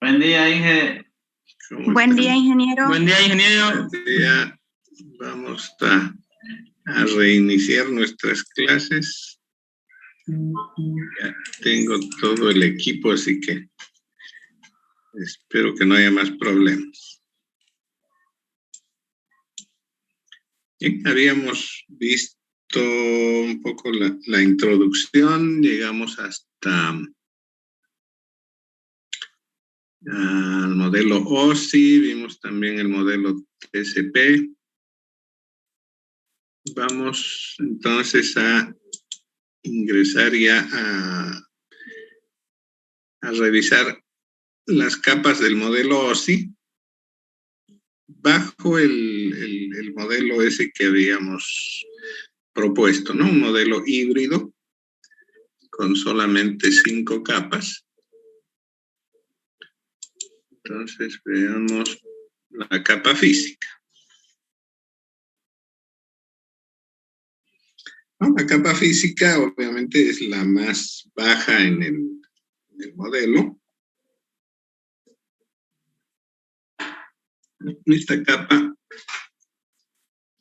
Buen día, Inge. Buen día, ingeniero. Buen día, ingeniero. Buen día. Vamos a reiniciar nuestras clases. Ya tengo todo el equipo, así que espero que no haya más problemas. Bien, habíamos visto un poco la introducción, llegamos hasta al modelo OSI, vimos también el modelo TCP. Vamos entonces a ingresar ya a revisar las capas del modelo OSI bajo el modelo ese que habíamos propuesto, ¿no? Un modelo híbrido con solamente 5 capas. Entonces veamos la capa física. ¿No? La capa física obviamente es la más baja en el modelo. Esta capa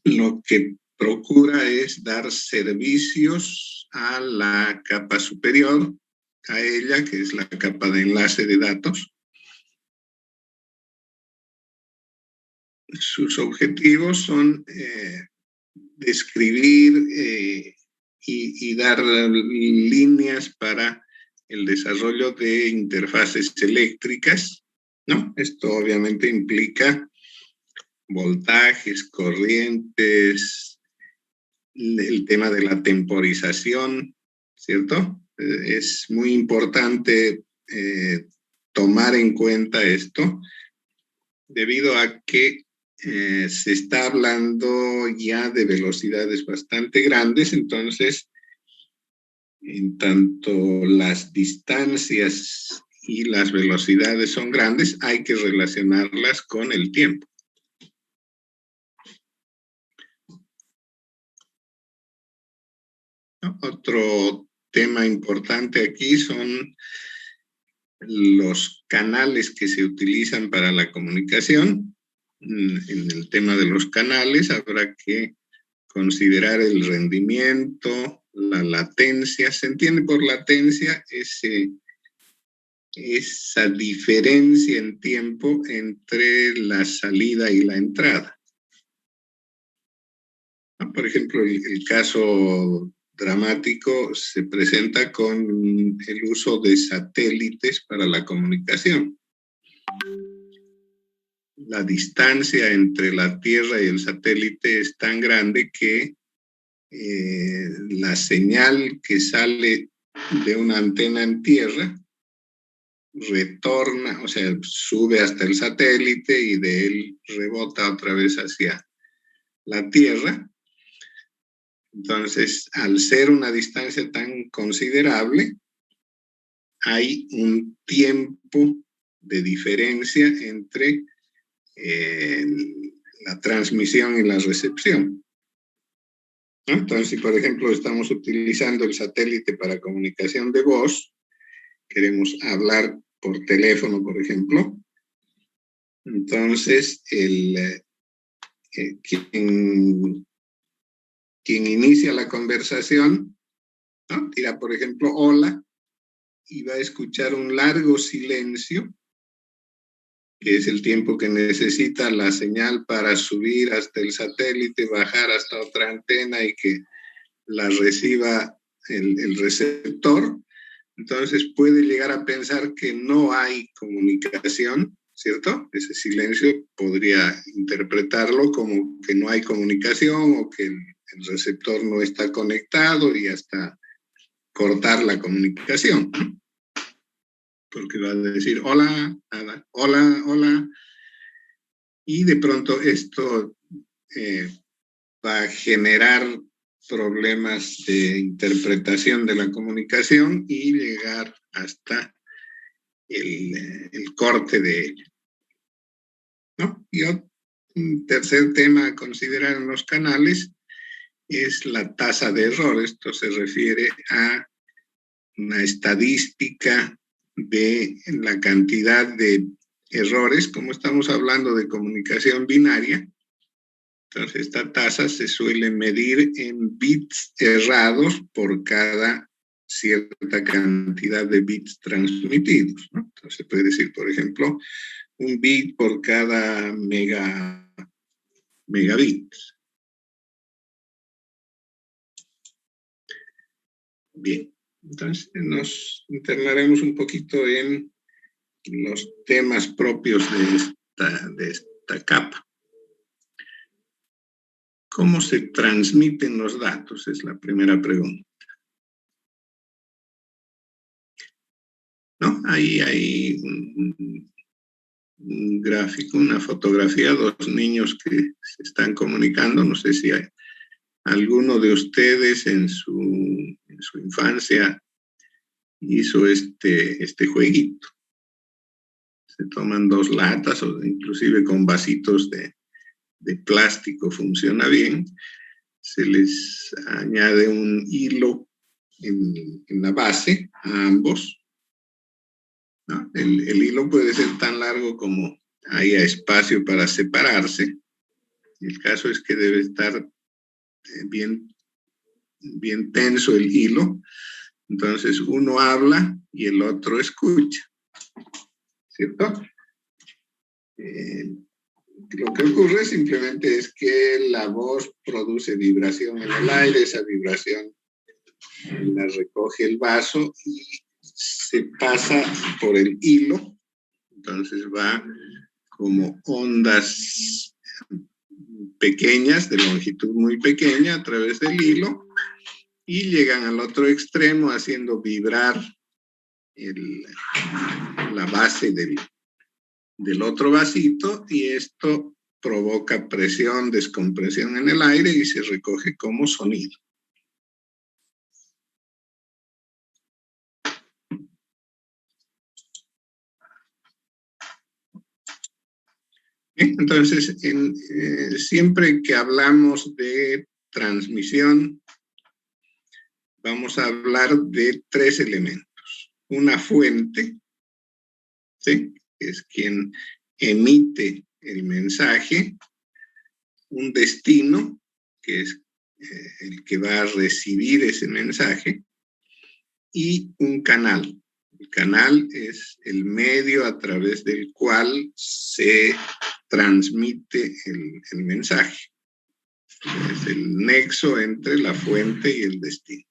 lo que procura es dar servicios a la capa superior, a ella, que es la capa de enlace de datos. Sus objetivos son describir y dar líneas para el desarrollo de interfaces eléctricas, ¿no? Esto obviamente implica voltajes, corrientes, el tema de la temporización, ¿cierto? Es muy importante tomar en cuenta esto, debido a que se está hablando ya de velocidades bastante grandes, entonces, en tanto las distancias y las velocidades son grandes, hay que relacionarlas con el tiempo. Otro tema importante aquí son los canales que se utilizan para la comunicación. En el tema de los canales habrá que considerar el rendimiento, la latencia. Se entiende por latencia esa diferencia en tiempo entre la salida y la entrada. Por ejemplo, el caso dramático se presenta con el uso de satélites para la comunicación. La distancia entre la Tierra y el satélite es tan grande que la señal que sale de una antena en tierra retorna, o sea, sube hasta el satélite y de él rebota otra vez hacia la Tierra. Entonces, al ser una distancia tan considerable, hay un tiempo de diferencia entre la transmisión y la recepción. ¿No? Entonces, si por ejemplo estamos utilizando el satélite para comunicación de voz, queremos hablar por teléfono, por ejemplo, entonces quien inicia la conversación, ¿no? Dirá, por ejemplo, hola, y va a escuchar un largo silencio, que es el tiempo que necesita la señal para subir hasta el satélite, bajar hasta otra antena y que la reciba el receptor. Entonces puede llegar a pensar que no hay comunicación, ¿cierto? Ese silencio podría interpretarlo como que no hay comunicación o que el receptor no está conectado y hasta cortar la comunicación. Porque va a decir hola, nada, hola, hola. Y de pronto esto va a generar problemas de interpretación de la comunicación y llegar hasta el corte de ella, ¿no? Y un tercer tema a considerar en los canales es la tasa de error. Esto se refiere a una estadística de la cantidad de errores. Como estamos hablando de comunicación binaria, entonces esta tasa se suele medir en bits errados por cada cierta cantidad de bits transmitidos, ¿no? Entonces se puede decir, por ejemplo, un bit por cada megabit. Bien, entonces nos internaremos un poquito en los temas propios de esta capa. ¿Cómo se transmiten los datos? Es la primera pregunta. ¿No? Ahí hay un gráfico, una fotografía, dos niños que se están comunicando. No sé si hay alguno de ustedes en su infancia hizo este jueguito. Se toman dos latas o inclusive con vasitos de plástico, funciona bien. Se les añade un hilo en la base a ambos, ¿no? El hilo puede ser tan largo como haya espacio para separarse. El caso es que debe estar bien tenso el hilo. Entonces uno habla y el otro escucha, ¿cierto? Lo que ocurre simplemente es que la voz produce vibración en el aire, esa vibración la recoge el vaso y se pasa por el hilo, entonces va como ondas pequeñas, de longitud muy pequeña, a través del hilo, y llegan al otro extremo haciendo vibrar la base del otro vasito, y esto provoca presión, descompresión en el aire y se recoge como sonido. Entonces, siempre que hablamos de transmisión, vamos a hablar de tres elementos. Una fuente, ¿sí?, que es quien emite el mensaje. Un destino, que es el que va a recibir ese mensaje. Y un canal. El canal es el medio a través del cual se transmite el mensaje. Es el nexo entre la fuente y el destino.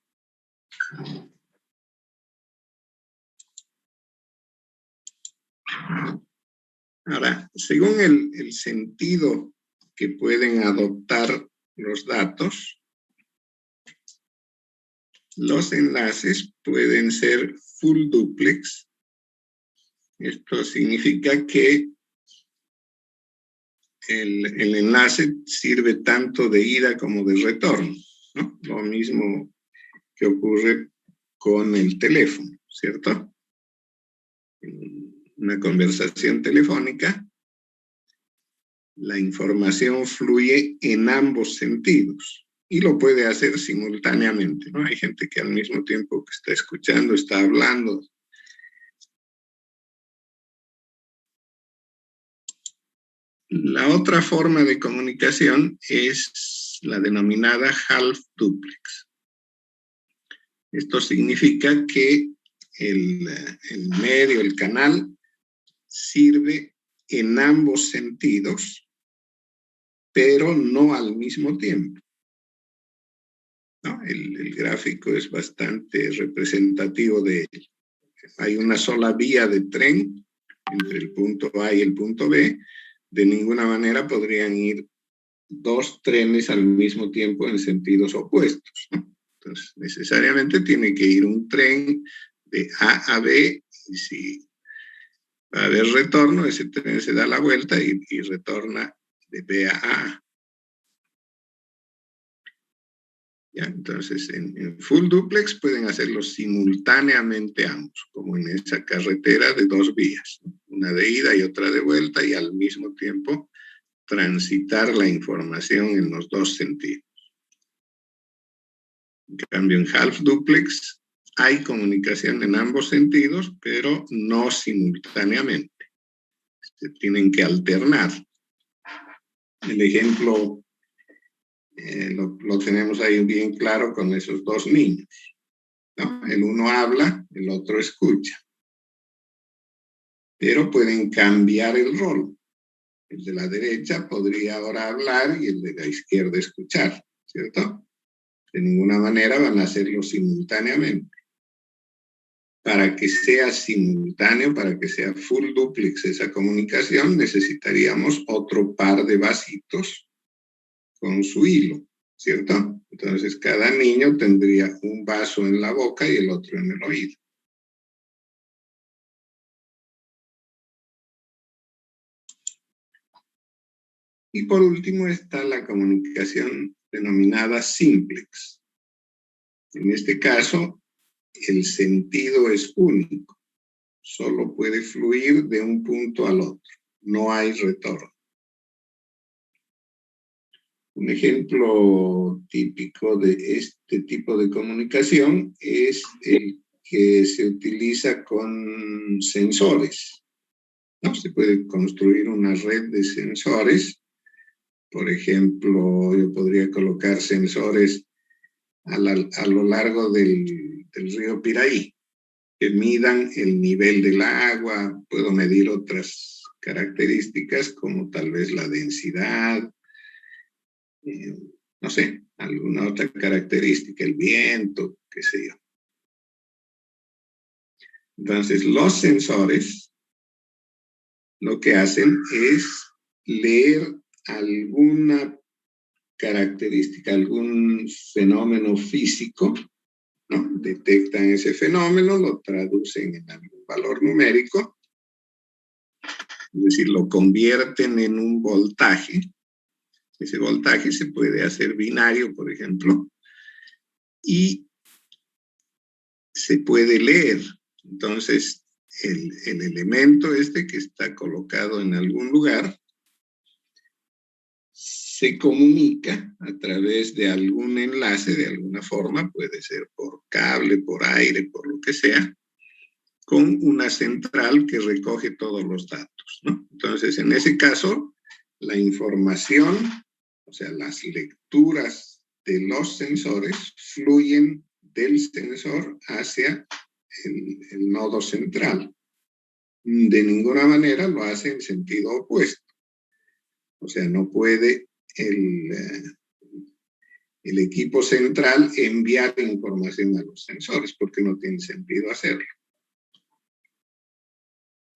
Ahora, según el sentido que pueden adoptar los datos, los enlaces pueden ser full duplex. Esto significa que el enlace sirve tanto de ida como de retorno, ¿no? Lo mismo que ocurre con el teléfono, ¿cierto? En una conversación telefónica, la información fluye en ambos sentidos y lo puede hacer simultáneamente, ¿no? Hay gente que al mismo tiempo que está escuchando, está hablando. La otra forma de comunicación es la denominada half duplex. Esto significa que el medio, el canal, sirve en ambos sentidos, pero no al mismo tiempo, ¿no? El gráfico es bastante representativo de ello. Hay una sola vía de tren entre el punto A y el punto B. De ninguna manera podrían ir dos trenes al mismo tiempo en sentidos opuestos, ¿no? Entonces, necesariamente tiene que ir un tren de A a B, y si va a haber retorno, ese tren se da la vuelta y retorna de B a A. ¿Ya? Entonces, en full duplex pueden hacerlo simultáneamente ambos, como en esa carretera de dos vías, una de ida y otra de vuelta, y al mismo tiempo transitar la información en los dos sentidos. En cambio, en half duplex hay comunicación en ambos sentidos, pero no simultáneamente. Se tienen que alternar. El ejemplo lo tenemos ahí bien claro con esos dos niños, ¿no? El uno habla, el otro escucha. Pero pueden cambiar el rol. El de la derecha podría ahora hablar y el de la izquierda escuchar, ¿cierto? De ninguna manera van a hacerlo simultáneamente. Para que sea simultáneo, para que sea full duplex esa comunicación, necesitaríamos otro par de vasitos con su hilo, ¿cierto? Entonces cada niño tendría un vaso en la boca y el otro en el oído. Y por último está la comunicación denominada simplex. En este caso, el sentido es único. Solo puede fluir de un punto al otro. No hay retorno. Un ejemplo típico de este tipo de comunicación es el que se utiliza con sensores, ¿no? Se puede construir una red de sensores. Por ejemplo, yo podría colocar sensores a lo largo del río Piraí, que midan el nivel del agua. Puedo medir otras características como tal vez la densidad, no sé, alguna otra característica, el viento, qué sé yo. Entonces, los sensores lo que hacen es leer alguna característica, algún fenómeno físico, ¿no? Detectan ese fenómeno, lo traducen en algún valor numérico, es decir, lo convierten en un voltaje. Ese voltaje se puede hacer binario, por ejemplo, y se puede leer. Entonces, el elemento este que está colocado en algún lugar se comunica a través de algún enlace, de alguna forma, puede ser por cable, por aire, por lo que sea, con una central que recoge todos los datos, ¿no? Entonces, en ese caso, la información, o sea, las lecturas de los sensores fluyen del sensor hacia el nodo central. De ninguna manera lo hace en sentido opuesto. O sea, no puede el equipo central enviar información a los sensores porque no tiene sentido hacerlo.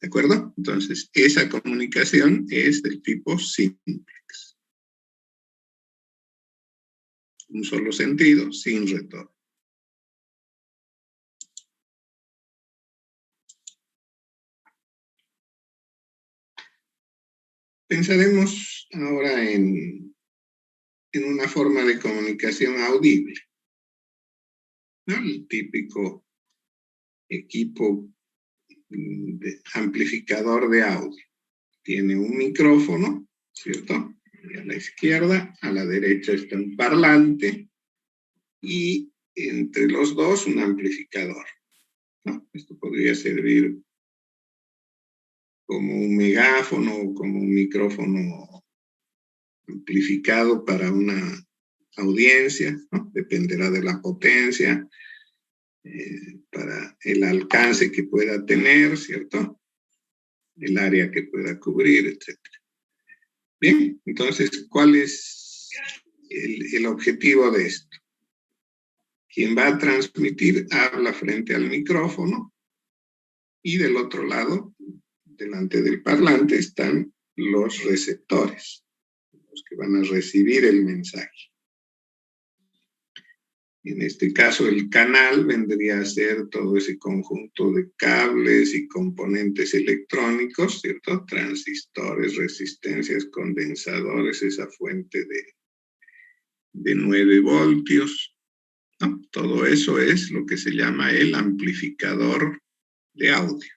¿De acuerdo? Entonces, esa comunicación es del tipo simplex. Un solo sentido, sin retorno. Pensaremos ahora en una forma de comunicación audible, ¿no? El típico equipo de amplificador de audio. Tiene un micrófono, ¿cierto? Y a la izquierda, a la derecha está un parlante y entre los dos un amplificador, ¿no? Esto podría servir como un megáfono o como un micrófono amplificado para una audiencia, ¿no? Dependerá de la potencia, para el alcance que pueda tener, ¿cierto? El área que pueda cubrir, etc. Bien, entonces, ¿cuál es el objetivo de esto? Quien va a transmitir habla frente al micrófono y del otro lado, delante del parlante, están los receptores, los que van a recibir el mensaje. En este caso, el canal vendría a ser todo ese conjunto de cables y componentes electrónicos, ¿cierto? Transistores, resistencias, condensadores, esa fuente de 9 voltios, ¿no? Todo eso es lo que se llama el amplificador de audio.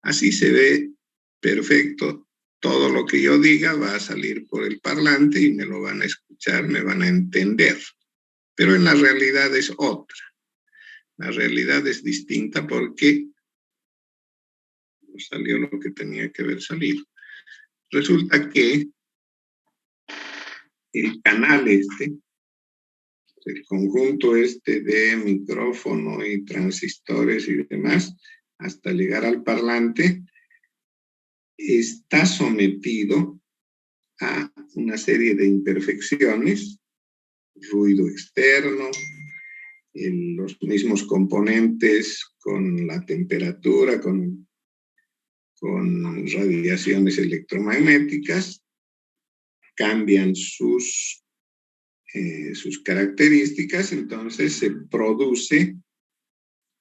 Así se ve perfecto. Todo lo que yo diga va a salir por el parlante y me lo van a escuchar, me van a entender. Pero en la realidad es otra. La realidad es distinta porque no salió lo que tenía que haber salido. Resulta que el canal este, el conjunto este de micrófono y transistores y demás, hasta llegar al parlante, está sometido a una serie de imperfecciones, ruido externo, los mismos componentes con la temperatura, con radiaciones electromagnéticas, cambian sus características, entonces se produce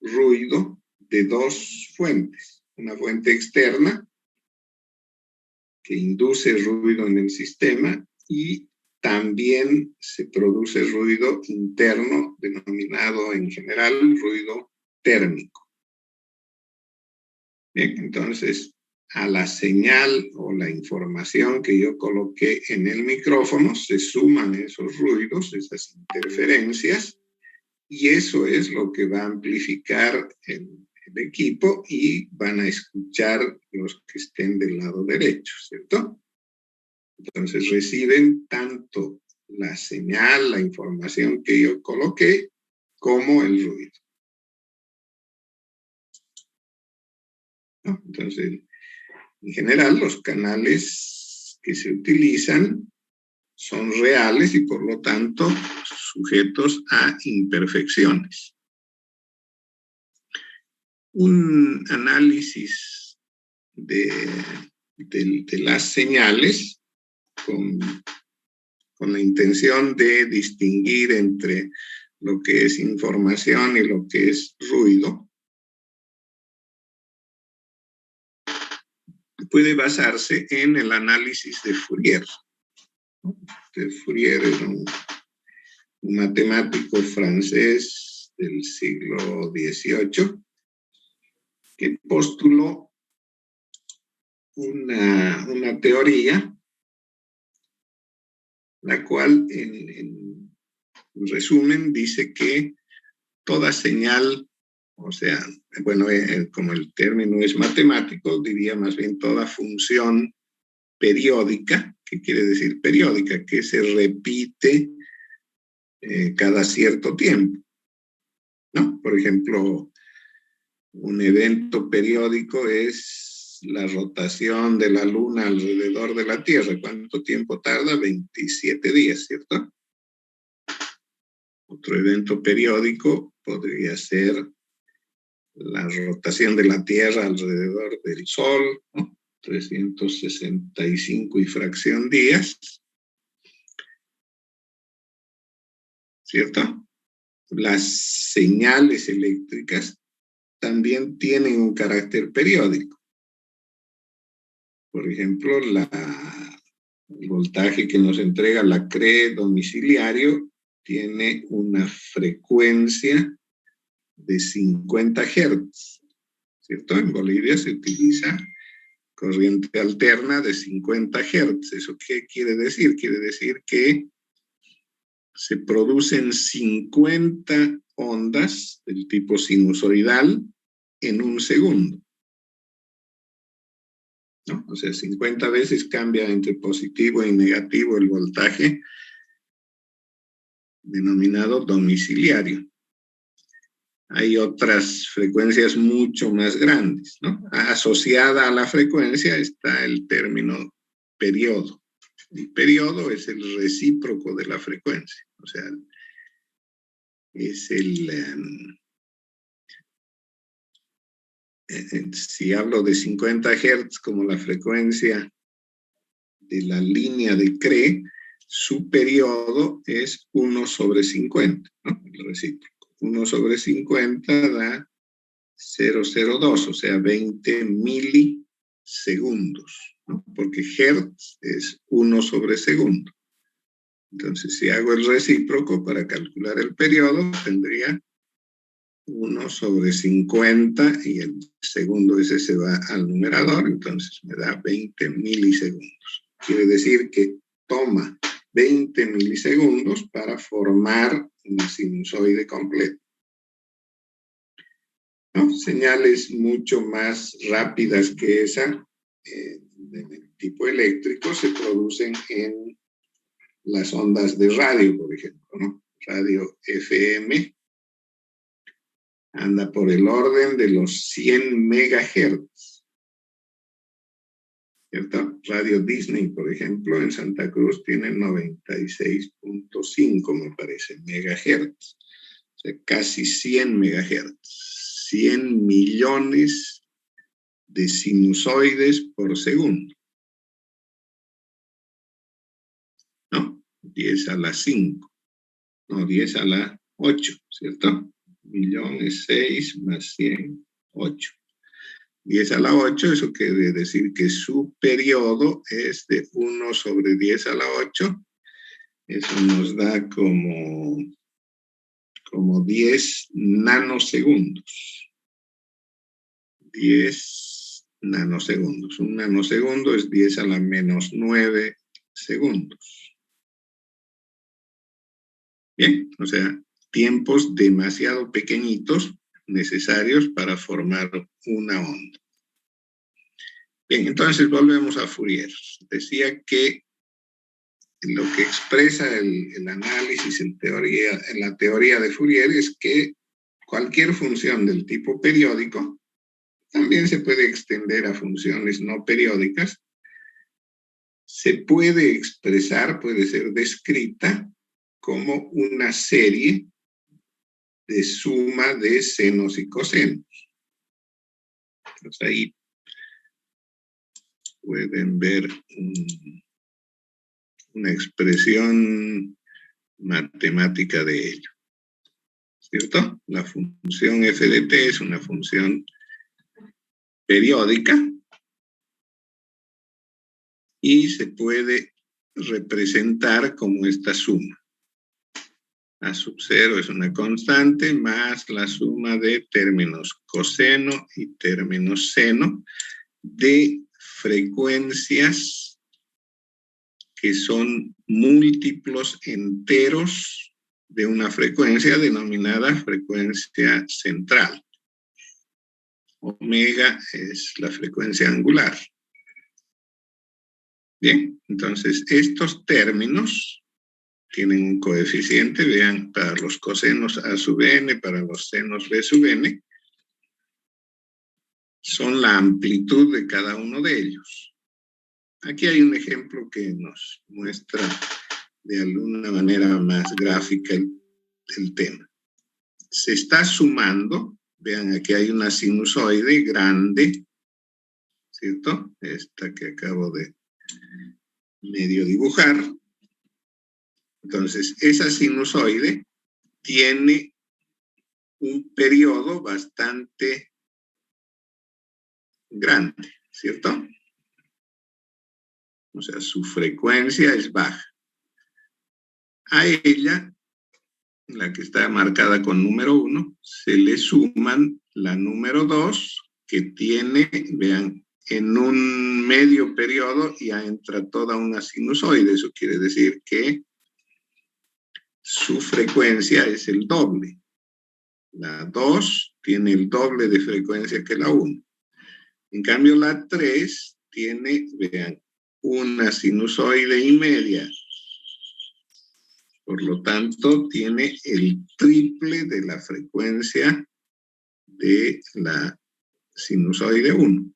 ruido de dos fuentes. Una fuente externa que induce ruido en el sistema y también se produce ruido interno denominado en general ruido térmico. Bien, entonces a la señal o la información que yo coloqué en el micrófono se suman esos ruidos, esas interferencias, y eso es lo que va a amplificar el equipo y van a escuchar los que estén del lado derecho, ¿cierto? Entonces reciben tanto la señal, la información que yo coloqué, como el ruido. ¿No? Entonces, en general, los canales que se utilizan son reales y por lo tanto sujetos a imperfecciones. Un análisis de las señales con la intención de distinguir entre lo que es información y lo que es ruido, puede basarse en el análisis de Fourier. Fourier era un matemático francés del siglo XVIII que postuló una teoría, la cual en resumen dice que toda señal, o sea, bueno, como el término es matemático, diría más bien toda función periódica. ¿Qué quiere decir periódica? Que se repite cada cierto tiempo, ¿no? Por ejemplo, un evento periódico es la rotación de la Luna alrededor de la Tierra. ¿Cuánto tiempo tarda? 27 días, ¿cierto? Otro evento periódico podría ser la rotación de la Tierra alrededor del Sol, ¿no? 365 y fracción días, ¿cierto? Las señales eléctricas también tienen un carácter periódico. Por ejemplo, el voltaje que nos entrega la CRE domiciliario tiene una frecuencia de 50 Hz, ¿cierto? En Bolivia se utiliza corriente alterna de 50 Hz. ¿Eso qué quiere decir? Quiere decir que se producen 50 ondas del tipo sinusoidal en un segundo, ¿no? O sea, 50 veces cambia entre positivo y negativo el voltaje denominado domiciliario. Hay otras frecuencias mucho más grandes, ¿no? Asociada a la frecuencia está el término periodo. El periodo es el recíproco de la frecuencia, o sea, es si hablo de 50 Hz como la frecuencia de la línea de CRE, su periodo es 1 sobre 50, ¿no? El recíproco. 1 sobre 50 da 0,02, o sea, 20 milisegundos, ¿no? Porque Hertz es 1 sobre segundo. Entonces, si hago el recíproco para calcular el periodo, tendría 1 sobre 50 y el segundo ese se va al numerador, entonces me da 20 milisegundos. Quiere decir que toma 20 milisegundos para formar una sinusoide completa. ¿No? Señales mucho más rápidas que esa, de tipo eléctrico, se producen en las ondas de radio, por ejemplo, ¿no? Radio FM anda por el orden de los 100 megahertz, ¿cierto? Radio Disney, por ejemplo, en Santa Cruz tiene 96.5, me parece, megahertz. O sea, casi 100 megahertz. 100 millones de sinusoides por segundo. ¿No? 10 a la 5. No, 10 a la 8, ¿cierto? Millones 6 más 100, 8. 10 a la 8, eso quiere decir que su periodo es de 1 sobre 10 a la 8. Eso nos da como 10 nanosegundos. 10 nanosegundos. Un nanosegundo es 10 a la menos 9 segundos. Bien, o sea, tiempos demasiado pequeñitos necesarios para formar una onda. Bien, entonces volvemos a Fourier. Decía que lo que expresa el análisis en la teoría de Fourier es que cualquier función del tipo periódico también se puede extender a funciones no periódicas. Se puede expresar, puede ser descrita como una serie de suma de senos y cosenos. Entonces ahí pueden ver una expresión matemática de ello, ¿cierto? La función f de t es una función periódica y se puede representar como esta suma. A sub 0 es una constante más la suma de términos coseno y términos seno de frecuencias que son múltiplos enteros de una frecuencia denominada frecuencia central. Omega es la frecuencia angular. Bien, entonces estos términos tienen un coeficiente, vean, para los cosenos a sub n, para los senos b sub n, son la amplitud de cada uno de ellos. Aquí hay un ejemplo que nos muestra de alguna manera más gráfica el tema. Se está sumando, vean, aquí hay una sinusoide grande, ¿cierto? Esta que acabo de medio dibujar. Entonces, esa sinusoide tiene un periodo bastante grande, ¿cierto? O sea, su frecuencia es baja. A ella, la que está marcada con número 1, se le suman la número 2, que tiene, vean, en un medio periodo ya entra toda una sinusoide. Eso quiere decir que su frecuencia es el doble. La 2 tiene el doble de frecuencia que la 1. En cambio, la 3 tiene, vean, una sinusoide y media. Por lo tanto, tiene el triple de la frecuencia de la sinusoide 1.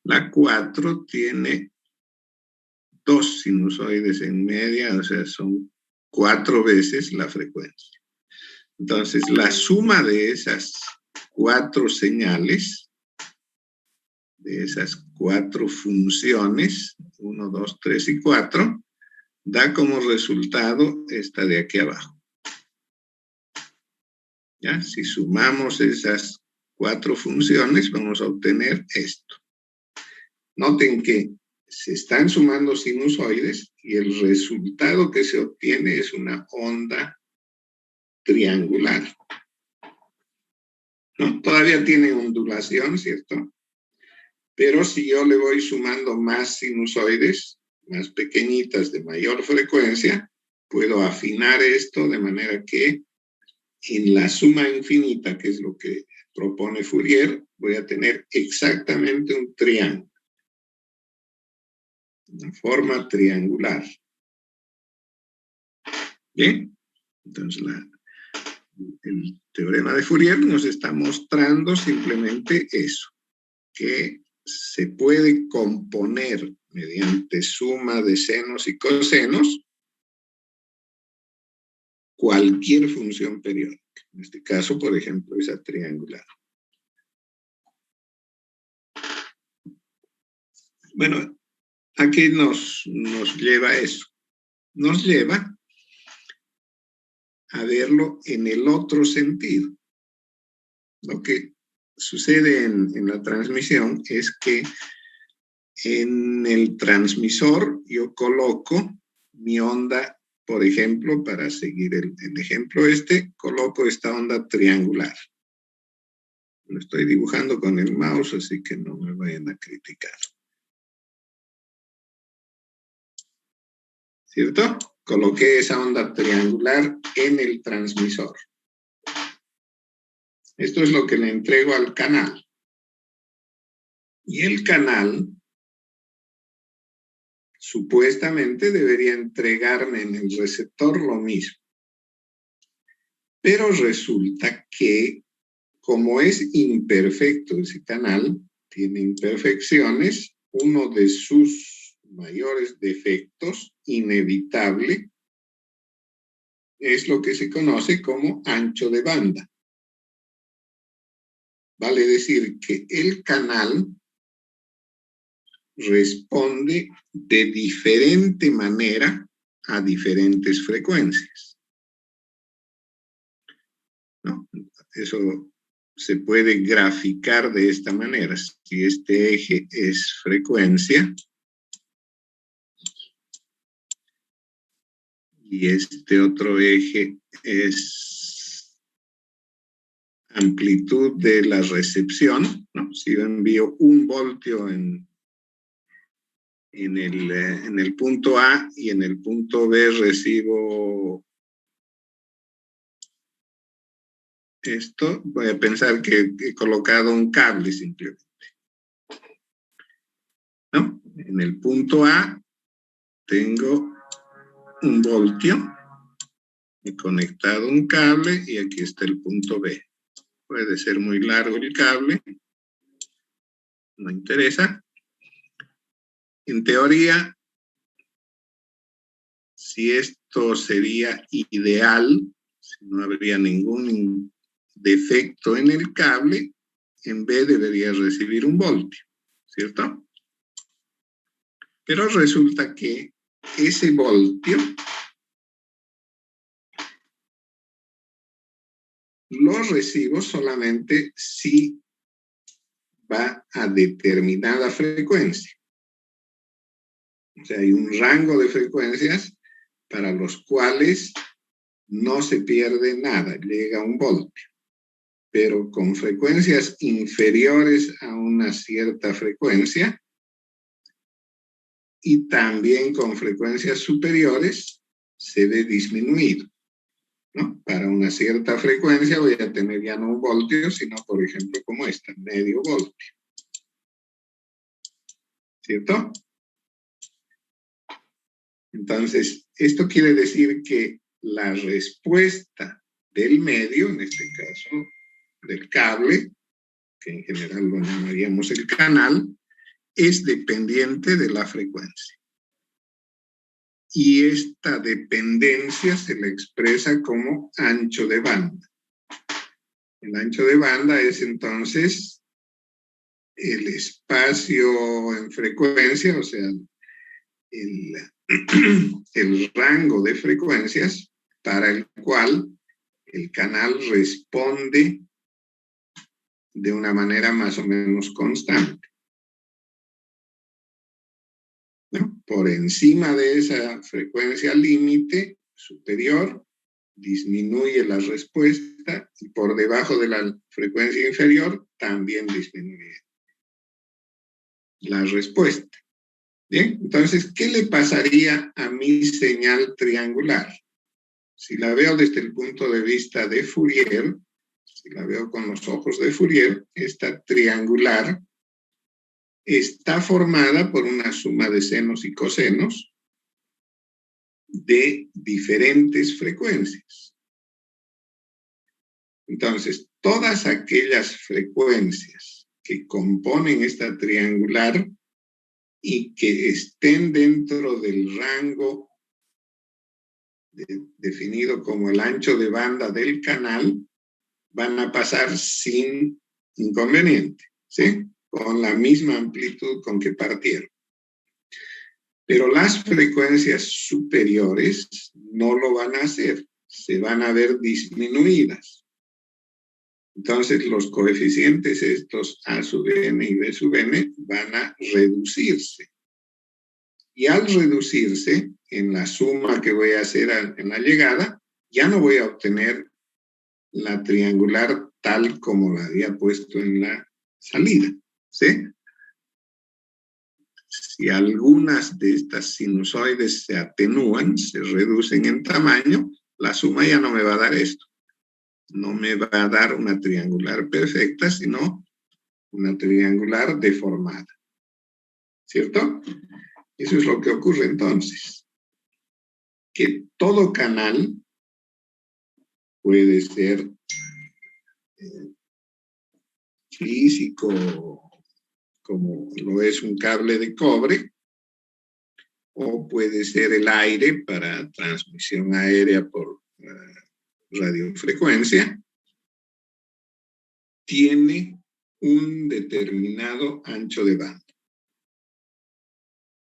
La 4 tiene 2 sinusoides en media, o sea, son 4 veces la frecuencia. Entonces, la suma de esas 4 señales, de esas 4 funciones, 1, 2, 3 y 4, da como resultado esta de aquí abajo. ¿Ya? Si sumamos esas 4 funciones, vamos a obtener esto. Noten que se están sumando sinusoides y el resultado que se obtiene es una onda triangular. ¿No? Todavía tiene ondulación, ¿cierto? Pero si yo le voy sumando más sinusoides, más pequeñitas de mayor frecuencia, puedo afinar esto de manera que en la suma infinita, que es lo que propone Fourier, voy a tener exactamente un triángulo, una forma triangular. Bien, entonces el teorema de Fourier nos está mostrando simplemente eso, que se puede componer mediante suma de senos y cosenos cualquier función periódica. En este caso, por ejemplo, esa triangular. Bueno, ¿a qué nos lleva eso? Nos lleva a verlo en el otro sentido. Lo que sucede en la transmisión es que en el transmisor yo coloco mi onda, por ejemplo, para seguir el ejemplo coloco esta onda triangular. Lo estoy dibujando con el mouse, así que no me vayan a criticar. ¿Cierto? Coloqué esa onda triangular en el transmisor. Esto es lo que le entrego al canal. Y el canal supuestamente debería entregarme en el receptor lo mismo. Pero resulta que, como es imperfecto ese canal, tiene imperfecciones, uno de sus mayores defectos, inevitable, es lo que se conoce como ancho de banda. Vale decir que el canal responde de diferente manera a diferentes frecuencias, ¿no? Eso se puede graficar de esta manera. Si este eje es frecuencia y este otro eje es amplitud de la recepción, ¿no? Si yo envío 1 voltio en el punto A y en el punto B recibo esto, voy a pensar que he colocado un cable simplemente, ¿no? En el punto A tengo 1 voltio, he conectado un cable y aquí está el punto B. Puede ser muy largo el cable, no interesa. En teoría, si esto sería ideal, si no habría ningún defecto en el cable, en B debería recibir 1 voltio, ¿cierto? Pero resulta que ese voltio lo recibo solamente si va a determinada frecuencia. O sea, hay un rango de frecuencias para los cuales no se pierde nada, llega 1 voltio. Pero con frecuencias inferiores a una cierta frecuencia y también con frecuencias superiores se debe disminuir, ¿no? Para una cierta frecuencia voy a tener ya no 1 voltio, sino por ejemplo como esta, medio voltio. ¿Cierto? Entonces, esto quiere decir que la respuesta del medio, en este caso del cable, que en general lo llamaríamos el canal, es dependiente de la frecuencia. Y esta dependencia se le expresa como ancho de banda. El ancho de banda es entonces el espacio en frecuencia, o sea, el rango de frecuencias para el cual el canal responde de una manera más o menos constante, ¿no? Por encima de esa frecuencia límite superior, disminuye la respuesta y por debajo de la frecuencia inferior también disminuye la respuesta. Bien, entonces, ¿qué le pasaría a mi señal triangular? Si la veo desde el punto de vista de Fourier, si la veo con los ojos de Fourier, esta triangular está formada por una suma de senos y cosenos de diferentes frecuencias. Entonces, todas aquellas frecuencias que componen esta triangular y que estén dentro del rango definido como el ancho de banda del canal, van a pasar sin inconveniente, ¿sí? Con la misma amplitud con que partieron. Pero las frecuencias superiores no lo van a hacer, se van a ver disminuidas. Entonces los coeficientes estos A sub n y B sub n van a reducirse. Y al reducirse, en la suma que voy a hacer en la llegada, ya no voy a obtener la triangular tal como la había puesto en la salida, ¿sí? Si algunas de estas sinusoides se atenúan, se reducen en tamaño, la suma ya no me va a dar esto. No me va a dar una triangular perfecta, sino una triangular deformada. ¿Cierto? Eso es lo que ocurre entonces. Que todo canal puede ser físico, como lo es un cable de cobre, o puede ser el aire para transmisión aérea por radiofrecuencia, tiene un determinado ancho de banda.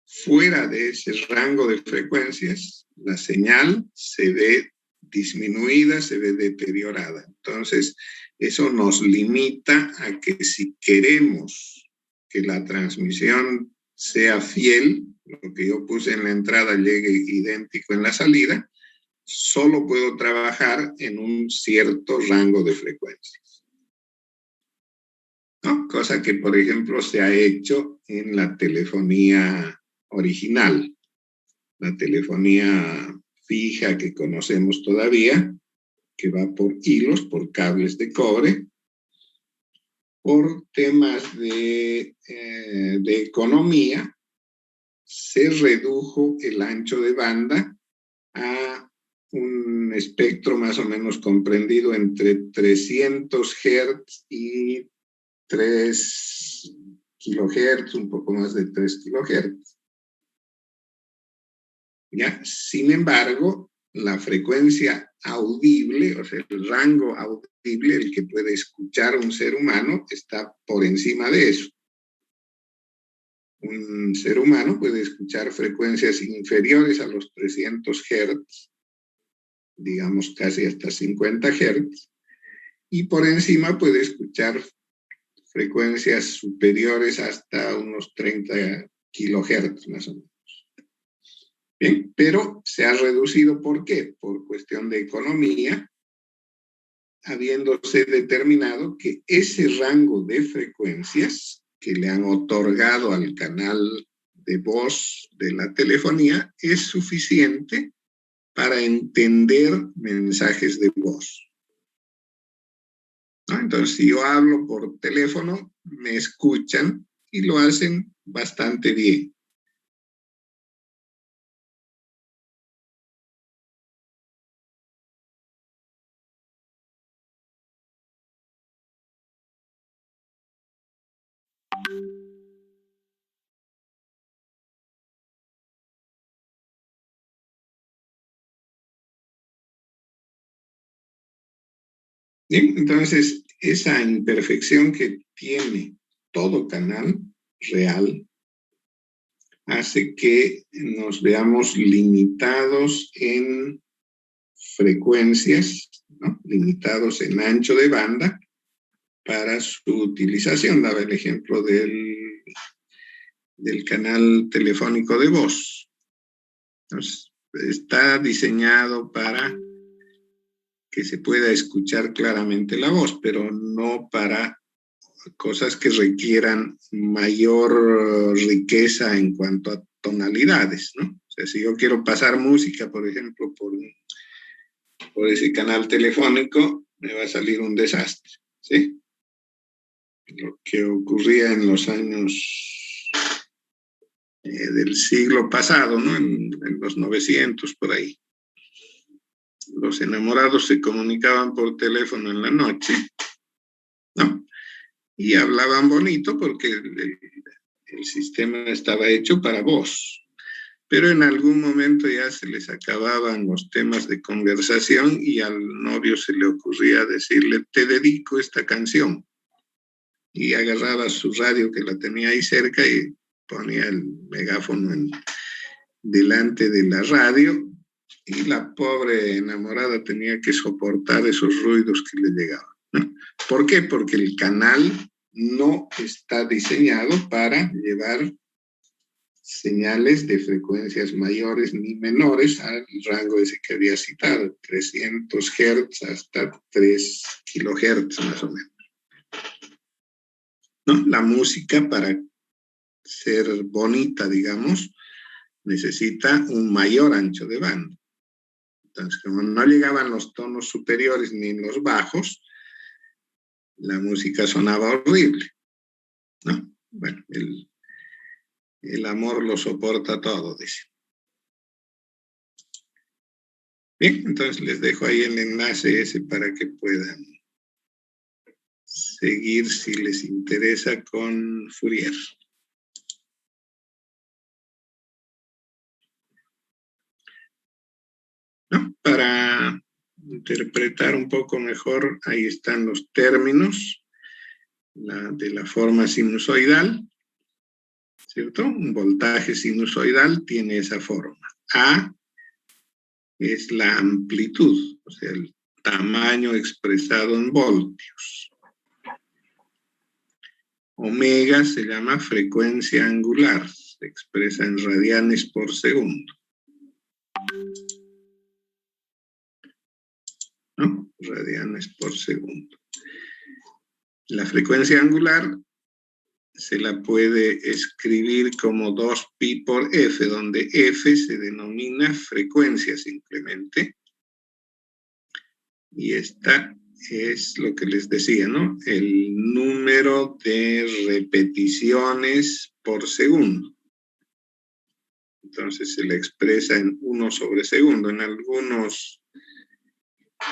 Fuera de ese rango de frecuencias, la señal se ve disminuida, se ve deteriorada. Entonces, eso nos limita a que si queremos que la transmisión sea fiel, lo que yo puse en la entrada llegue idéntico en la salida, solo puedo trabajar en un cierto rango de frecuencias, ¿no? Cosa que, por ejemplo, se ha hecho en la telefonía original, la telefonía fija que conocemos todavía, que va por hilos, por cables de cobre. Por temas de economía, se redujo el ancho de banda a un espectro más o menos comprendido entre 300 Hz y 3 kHz, un poco más de 3 kHz. ¿Ya? Sin embargo, la frecuencia audible, o sea, el rango audible, el que puede escuchar un ser humano, está por encima de eso. Un ser humano puede escuchar frecuencias inferiores a los 300 Hz, digamos casi hasta 50 Hz, y por encima puede escuchar frecuencias superiores hasta unos 30 kHz más o menos. Bien, pero se ha reducido, ¿por qué? Por cuestión de economía, habiéndose determinado que ese rango de frecuencias que le han otorgado al canal de voz de la telefonía es suficiente para entender mensajes de voz, ¿no? Entonces, si yo hablo por teléfono, me escuchan y lo hacen bastante bien. Bien, entonces, esa imperfección que tiene todo canal real hace que nos veamos limitados en frecuencias, ¿no? Limitados en ancho de banda para su utilización. Daba el ejemplo del canal telefónico de voz. Entonces, está diseñado para que se pueda escuchar claramente la voz, pero no para cosas que requieran mayor riqueza en cuanto a tonalidades, ¿no? O sea, si yo quiero pasar música, por ejemplo, por ese canal telefónico, me va a salir un desastre, ¿sí? Lo que ocurría en los años del siglo pasado, ¿no? En los 900, por ahí. Los enamorados se comunicaban por teléfono en la noche, ¿no? Y hablaban bonito porque el sistema estaba hecho para voz. Pero en algún momento ya se les acababan los temas de conversación y al novio se le ocurría decirle, te dedico esta canción. Y agarraba su radio que la tenía ahí cerca y ponía el megáfono delante de la radio y la pobre enamorada tenía que soportar esos ruidos que le llegaban, ¿no? ¿Por qué? Porque el canal no está diseñado para llevar señales de frecuencias mayores ni menores al rango ese que había citado, 300 Hz hasta 3 kHz más o menos, ¿no? La música, para ser bonita, digamos, necesita un mayor ancho de banda. Entonces, como no llegaban los tonos superiores ni los bajos, la música sonaba horrible, ¿no? Bueno, el amor lo soporta todo, dice. Bien, entonces les dejo ahí el enlace ese para que puedan seguir si les interesa con Fourier. ¿No? Para interpretar un poco mejor, ahí están los términos de la forma sinusoidal, ¿cierto? Un voltaje sinusoidal tiene esa forma. A es la amplitud, o sea, el tamaño expresado en voltios. Omega se llama frecuencia angular, se expresa en radianes por segundo, ¿no? Radianes por segundo. La frecuencia angular se la puede escribir como 2pi por f, donde f se denomina frecuencia simplemente. Y esta es lo que les decía, ¿no? El número de repeticiones por segundo. Entonces se le expresa en 1 sobre segundo. En algunos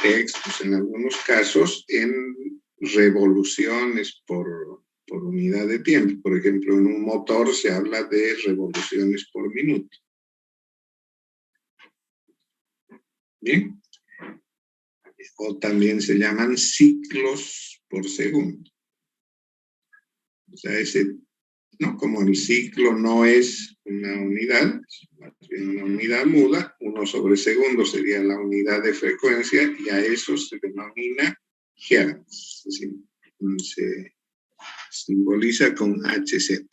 textos, en algunos casos, en revoluciones por unidad de tiempo. Por ejemplo, en un motor se habla de revoluciones por minuto. Bien. O también se llaman ciclos por segundo. O sea, ¿no? Como el ciclo no es una unidad, más bien una unidad muda, 1 sobre segundo sería la unidad de frecuencia y a eso se denomina Hertz. Es decir, se simboliza con Hz.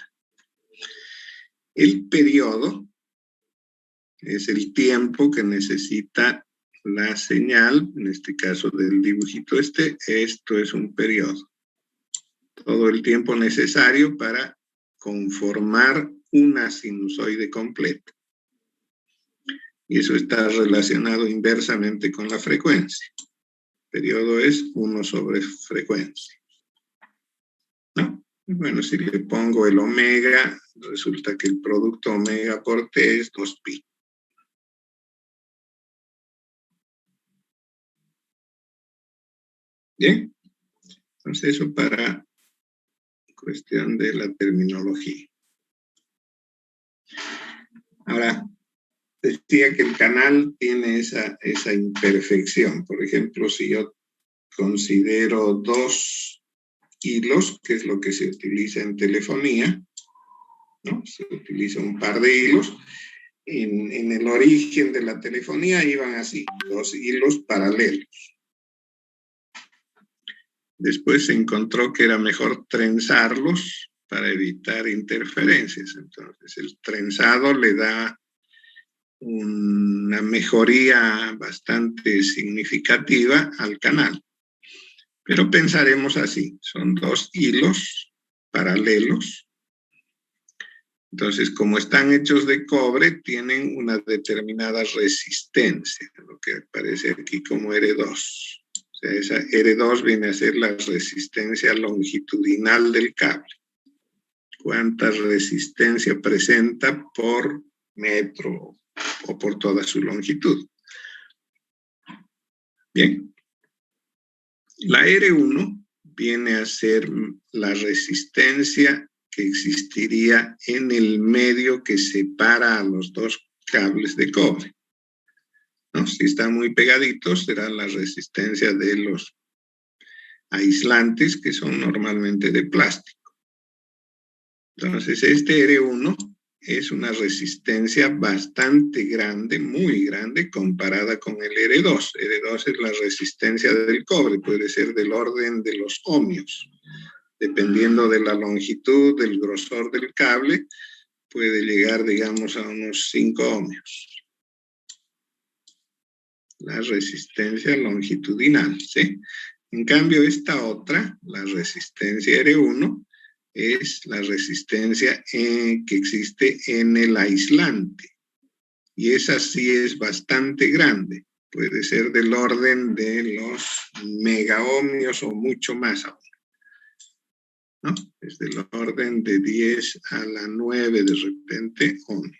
El periodo es el tiempo que necesita la señal, en este caso del dibujito esto es un periodo. Todo el tiempo necesario para conformar una sinusoide completa. Y eso está relacionado inversamente con la frecuencia. El periodo es 1 sobre frecuencia, ¿no? Y bueno, si le pongo el omega, resulta que el producto omega por t es 2pi. Bien, entonces eso para cuestión de la terminología. Ahora, decía que el canal tiene esa imperfección. Por ejemplo, si yo considero 2 hilos, que es lo que se utiliza en telefonía, ¿no? Se utiliza un par de hilos. En el origen de la telefonía iban así, 2 hilos paralelos. Después se encontró que era mejor trenzarlos para evitar interferencias. Entonces, el trenzado le da una mejoría bastante significativa al canal. Pero pensaremos así, son dos hilos paralelos. Entonces, como están hechos de cobre, tienen una determinada resistencia, lo que aparece aquí como R2. O sea, esa R2 viene a ser la resistencia longitudinal del cable. ¿Cuánta resistencia presenta por metro o por toda su longitud? Bien. La R1 viene a ser la resistencia que existiría en el medio que separa a los dos cables de cobre, ¿no? Si están muy pegaditos, será la resistencia de los aislantes, que son normalmente de plástico. Entonces, este R1 es una resistencia bastante grande, muy grande, comparada con el R2. R2 es la resistencia del cobre, puede ser del orden de los ohmios. Dependiendo de la longitud, del grosor del cable, puede llegar, digamos, a unos 5 ohmios. La resistencia longitudinal, ¿sí? En cambio, esta otra, la resistencia R1, es la resistencia que existe en el aislante. Y esa sí es bastante grande. Puede ser del orden de los megaohmios o mucho más aún, ¿no? Es del orden de 10 a la 9 de repente ohmios.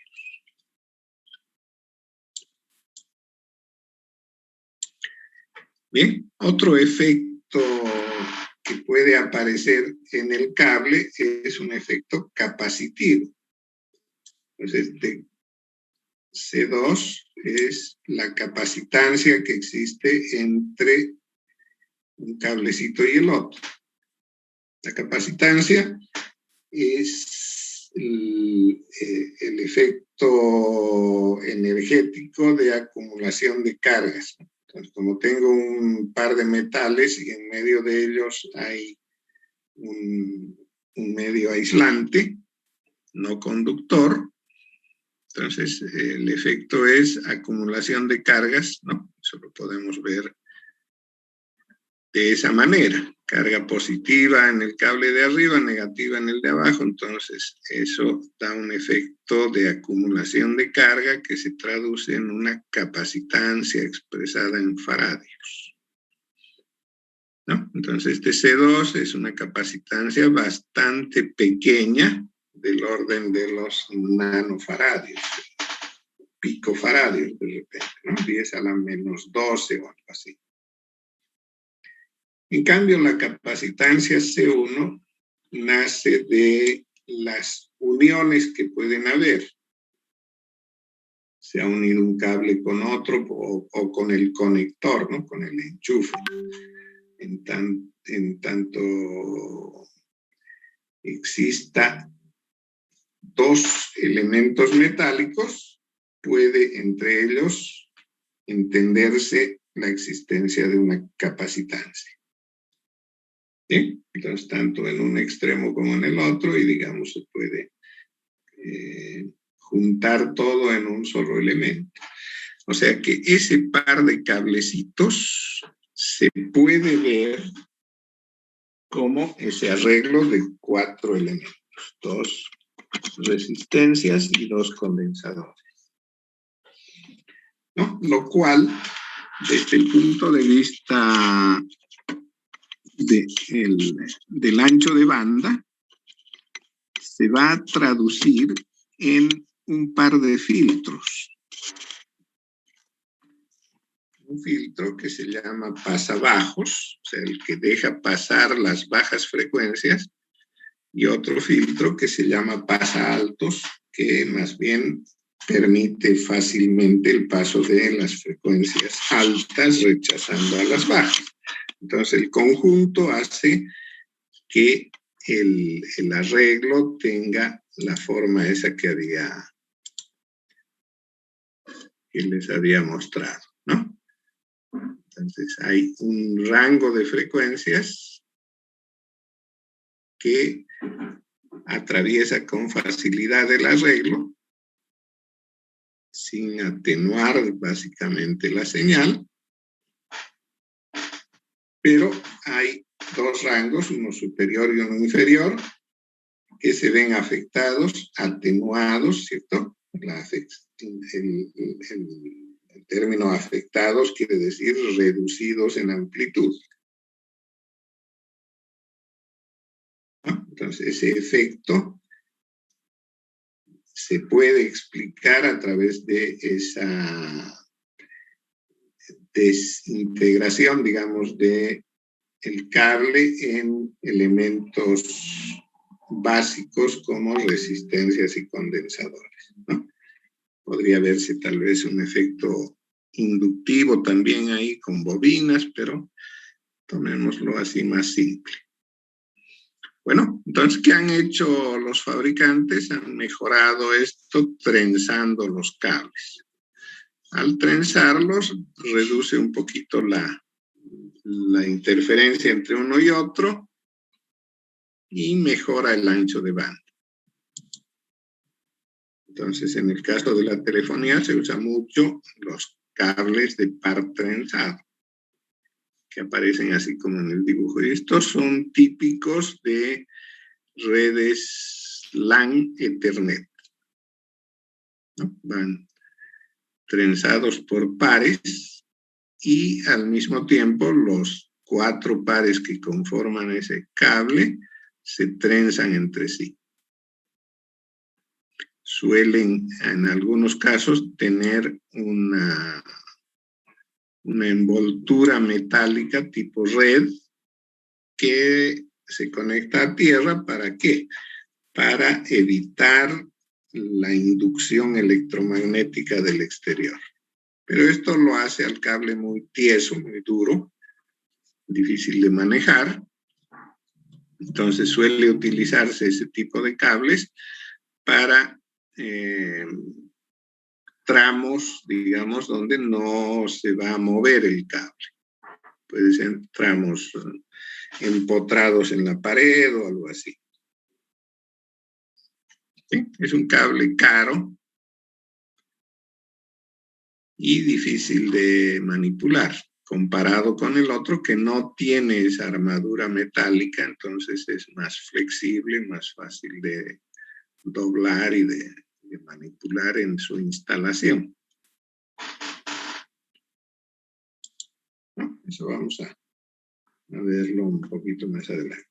Bien, otro efecto que puede aparecer en el cable es un efecto capacitivo. Entonces, C2 es la capacitancia que existe entre un cablecito y el otro. La capacitancia es el efecto energético de acumulación de cargas. Entonces, como tengo un par de metales y en medio de ellos hay un medio aislante, no conductor, entonces el efecto es acumulación de cargas, ¿no? Eso lo podemos ver de esa manera. Carga positiva en el cable de arriba, negativa en el de abajo, entonces eso da un efecto de acumulación de carga que se traduce en una capacitancia expresada en faradios, ¿no? Entonces este C2 es una capacitancia bastante pequeña, del orden de los nanofaradios, picofaradios de repente, ¿no? 10 a la menos 12 o algo así. En cambio, la capacitancia C1 nace de las uniones que pueden haber. Se ha unido un cable con otro o con el conector, ¿no? Con el enchufe. En tanto exista dos elementos metálicos, puede entre ellos entenderse la existencia de una capacitancia. ¿Sí? Entonces, tanto en un extremo como en el otro, y digamos, se puede juntar todo en un solo elemento. O sea que ese par de cablecitos se puede ver como ese arreglo de 4 elementos, 2 resistencias y 2 condensadores, ¿no? Lo cual, desde el punto de vista del ancho de banda, se va a traducir en un par de filtros. Un filtro que se llama pasabajos, o sea, el que deja pasar las bajas frecuencias, y otro filtro que se llama pasaaltos, que más bien permite fácilmente el paso de las frecuencias altas rechazando a las bajas. Entonces, el conjunto hace que el arreglo tenga la forma esa que les había mostrado, ¿no? Entonces, hay un rango de frecuencias que atraviesa con facilidad el arreglo, sin atenuar básicamente la señal, pero hay dos rangos, uno superior y uno inferior, que se ven afectados, atenuados, ¿cierto? El término afectados quiere decir reducidos en amplitud. ¿No? Entonces, ese efecto se puede explicar a través de esa desintegración, digamos, de el cable en elementos básicos como resistencias y condensadores, ¿no? Podría verse tal vez un efecto inductivo también ahí con bobinas, pero tomémoslo así más simple. Bueno, entonces, ¿qué han hecho los fabricantes? Han mejorado esto trenzando los cables. Al trenzarlos, reduce un poquito la interferencia entre uno y otro y mejora el ancho de banda. Entonces, en el caso de la telefonía se usa mucho los cables de par trenzado, que aparecen así como en el dibujo. Y estos son típicos de redes LAN Ethernet, ¿no? Van trenzados por pares y al mismo tiempo los 4 pares que conforman ese cable se trenzan entre sí. Suelen en algunos casos tener una envoltura metálica tipo red que se conecta a tierra. ¿Para qué? Para evitar la inducción electromagnética del exterior. Pero esto lo hace al cable muy tieso, muy duro, difícil de manejar. Entonces suele utilizarse ese tipo de cables para tramos, digamos, donde no se va a mover el cable. Puede ser tramos empotrados en la pared o algo así. ¿Sí? Es un cable caro y difícil de manipular, comparado con el otro que no tiene esa armadura metálica, entonces es más flexible, más fácil de doblar y de manipular en su instalación. ¿No? Eso vamos a verlo un poquito más adelante.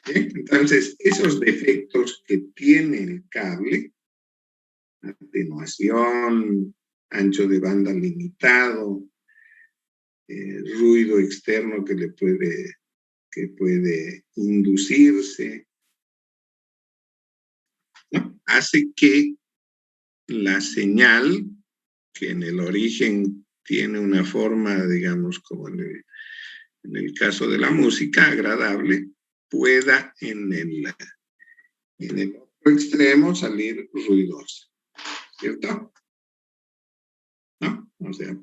Bien, entonces, esos defectos que tiene el cable, atenuación, ancho de banda limitado, ruido externo que puede inducirse, ¿no? Hace que la señal, que en el origen tiene una forma, digamos, como en el caso de la música, agradable, pueda en el otro extremo salir ruidosa, ¿cierto? ¿No? O sea,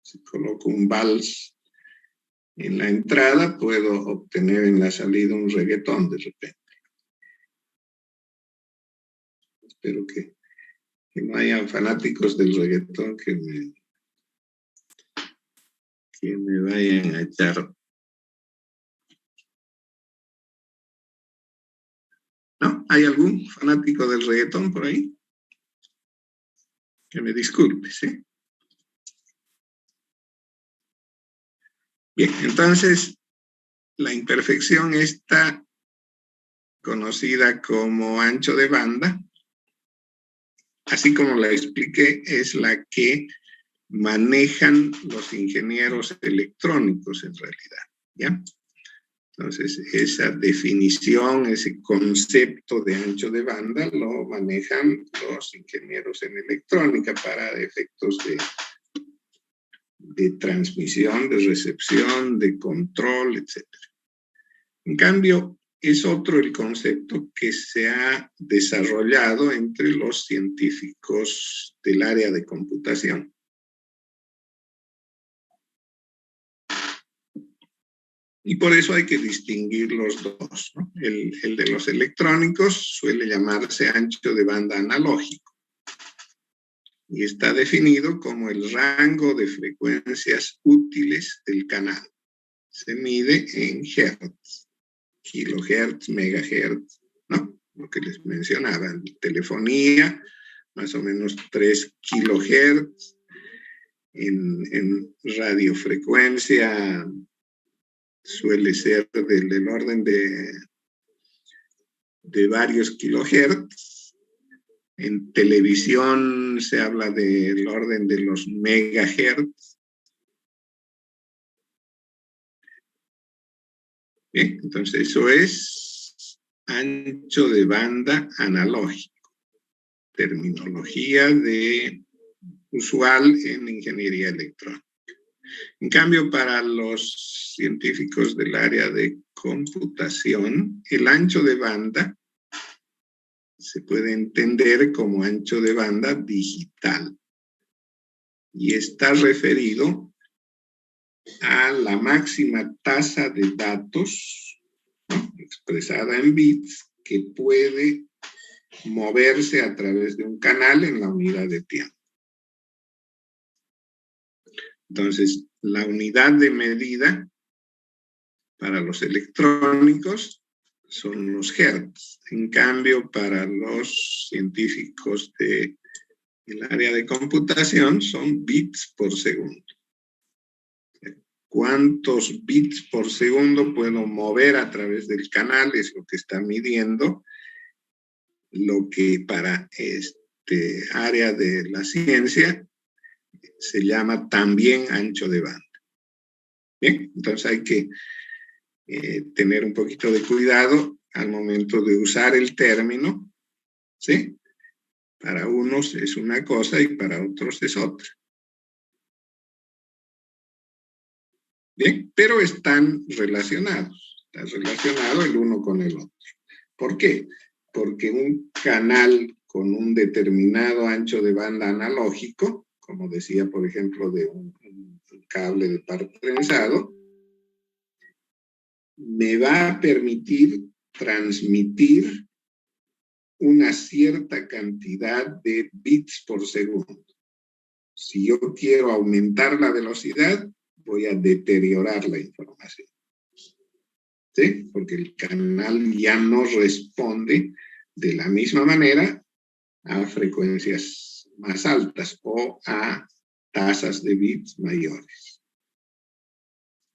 si coloco un vals en la entrada, puedo obtener en la salida un reggaetón de repente. Espero que no hayan fanáticos del reggaetón que me vayan a echar. ¿No? ¿Hay algún fanático del reggaetón por ahí? Que me disculpe, ¿sí? Bien, entonces, la imperfección está conocida como ancho de banda, así como la expliqué, es la que manejan los ingenieros electrónicos en realidad, ¿ya? Entonces, esa definición, ese concepto de ancho de banda lo manejan los ingenieros en electrónica para efectos de transmisión, de recepción, de control, etc. En cambio, es otro el concepto que se ha desarrollado entre los científicos del área de computación. Y por eso hay que distinguir los dos, ¿no? El de los electrónicos suele llamarse ancho de banda analógico y está definido como el rango de frecuencias útiles del canal. se mide en hertz, kilohertz, megahertz, ¿no? Lo que les mencionaba, en telefonía, más o menos 3 kilohertz, en radiofrecuencia suele ser del orden de varios kilohertz. En televisión se habla del orden de los megahertz. Bien, entonces eso es ancho de banda analógico, terminología usual en ingeniería electrónica. En cambio, para los científicos del área de computación, el ancho de banda se puede entender como ancho de banda digital y está referido a la máxima tasa de datos, ¿no?, expresada en bits, que puede moverse a través de un canal en la unidad de tiempo. Entonces, la unidad de medida para los electrónicos son los hertz. En cambio, para los científicos del área de computación son bits por segundo. ¿Cuántos bits por segundo puedo mover a través del canal? Es lo que está midiendo, lo que para este área de la ciencia se llama también ancho de banda. Bien, entonces hay que tener un poquito de cuidado al momento de usar el término, ¿sí? Para unos es una cosa y para otros es otra. Bien, pero están relacionados. Está relacionado el uno con el otro. ¿Por qué? Porque un canal con un determinado ancho de banda analógico, como decía, por ejemplo, de un cable de par trenzado, me va a permitir transmitir una cierta cantidad de bits por segundo. Si yo quiero aumentar la velocidad, voy a deteriorar la información. ¿Sí? Porque el canal ya no responde de la misma manera a frecuencias más altas o a tasas de bits mayores.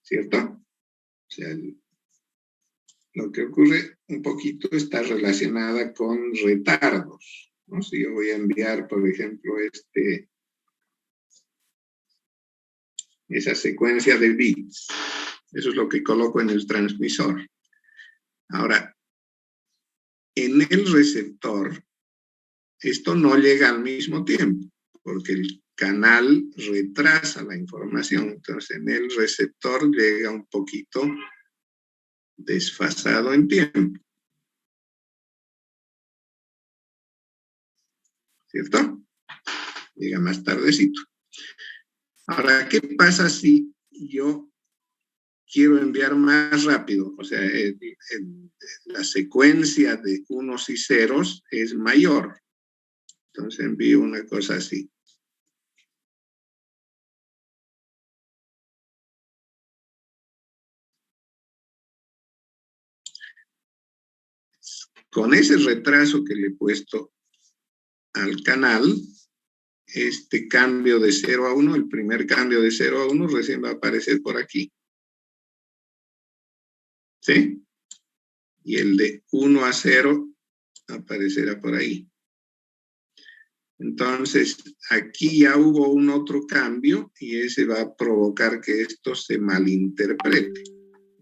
¿Cierto? O sea, lo que ocurre un poquito está relacionada con retardos, ¿no? Si yo voy a enviar, por ejemplo, esa secuencia de bits, eso es lo que coloco en el transmisor. Ahora, en el receptor, esto no llega al mismo tiempo, porque el canal retrasa la información. Entonces, en el receptor llega un poquito desfasado en tiempo. ¿Cierto? Llega más tardecito. Ahora, ¿qué pasa si yo quiero enviar más rápido? O sea, la secuencia de unos y ceros es mayor. Entonces envío una cosa así. Con ese retraso que le he puesto al canal, este cambio de 0 a 1, el primer cambio de 0 a 1 recién va a aparecer por aquí. ¿Sí? Y el de 1 a 0 aparecerá por ahí. Entonces, aquí ya hubo un otro cambio y ese va a provocar que esto se malinterprete.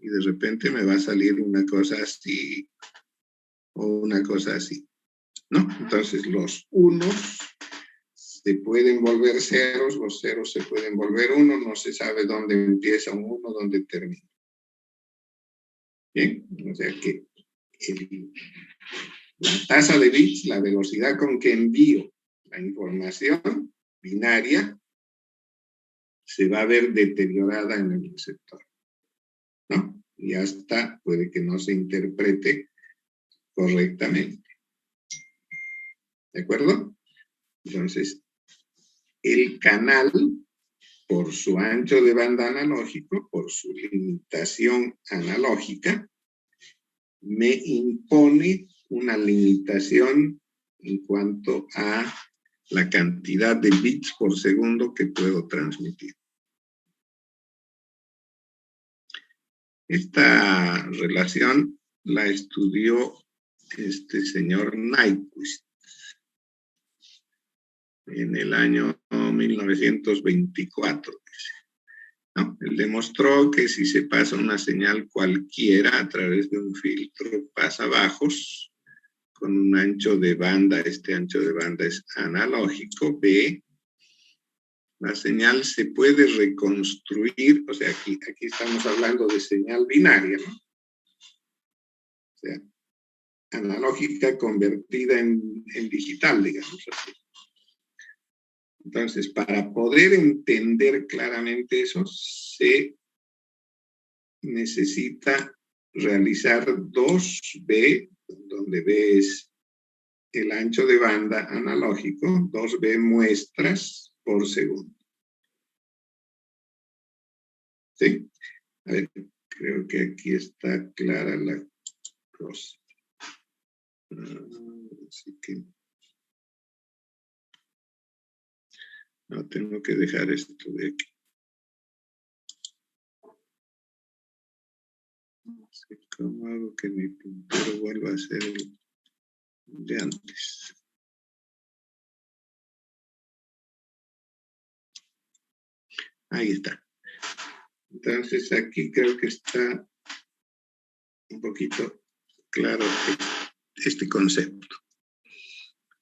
Y de repente me va a salir una cosa así o una cosa así, ¿no? Entonces, los unos se pueden volver ceros, los ceros se pueden volver uno, no se sabe dónde empieza un uno, dónde termina. Bien, o sea que la tasa de bits, la velocidad con que envío la información binaria, se va a ver deteriorada en el receptor, ¿no? Y hasta puede que no se interprete correctamente. ¿De acuerdo? Entonces, el canal por su ancho de banda analógico, por su limitación analógica, me impone una limitación en cuanto a la cantidad de bits por segundo que puedo transmitir. Esta relación la estudió este señor Nyquist en el año 1924. ¿No? Él demostró que si se pasa una señal cualquiera a través de un filtro pasabajos con un ancho de banda, este ancho de banda es analógico, B, la señal se puede reconstruir, o sea, aquí estamos hablando de señal binaria, ¿no? O sea, analógica convertida en digital, digamos así. Entonces, para poder entender claramente eso, se necesita realizar 2B, donde B es el ancho de banda analógico, 2B muestras por segundo. ¿Sí? A ver, creo que aquí está clara la cosa. Así que no tengo que dejar esto de aquí. Así como hago que mi puntero vuelva a ser el de antes. Ahí está. Entonces aquí creo que está un poquito claro este concepto.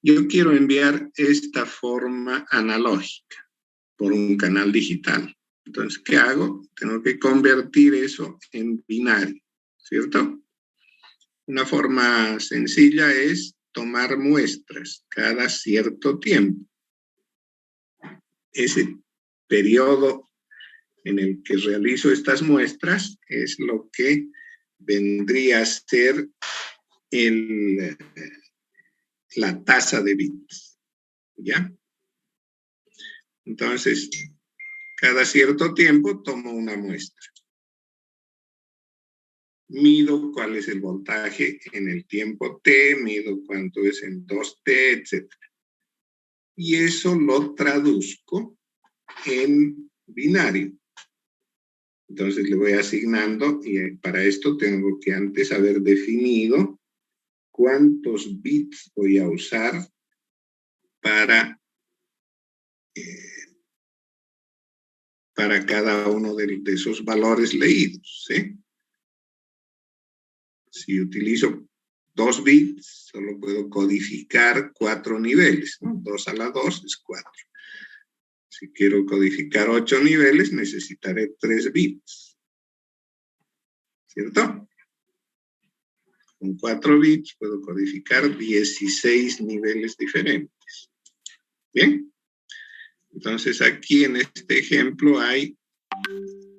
Yo quiero enviar esta forma analógica por un canal digital. Entonces, ¿qué hago? Tengo que convertir eso en binario, ¿cierto? Una forma sencilla es tomar muestras cada cierto tiempo. Ese periodo en el que realizo estas muestras es lo que vendría a ser la tasa de bits, ¿ya? Entonces, cada cierto tiempo tomo una muestra. Mido cuál es el voltaje en el tiempo t, mido cuánto es en 2t, etc. Y eso lo traduzco en binario. Entonces le voy asignando, y para esto tengo que antes haber definido cuántos bits voy a usar para cada uno de esos valores leídos, ¿sí? Si utilizo 2 bits, solo puedo codificar 4 niveles, ¿no? 2 a la 2 es 4. Si quiero codificar 8 niveles, necesitaré 3 bits, ¿cierto? Con 4 bits puedo codificar 16 niveles diferentes. ¿Bien? Entonces aquí en este ejemplo hay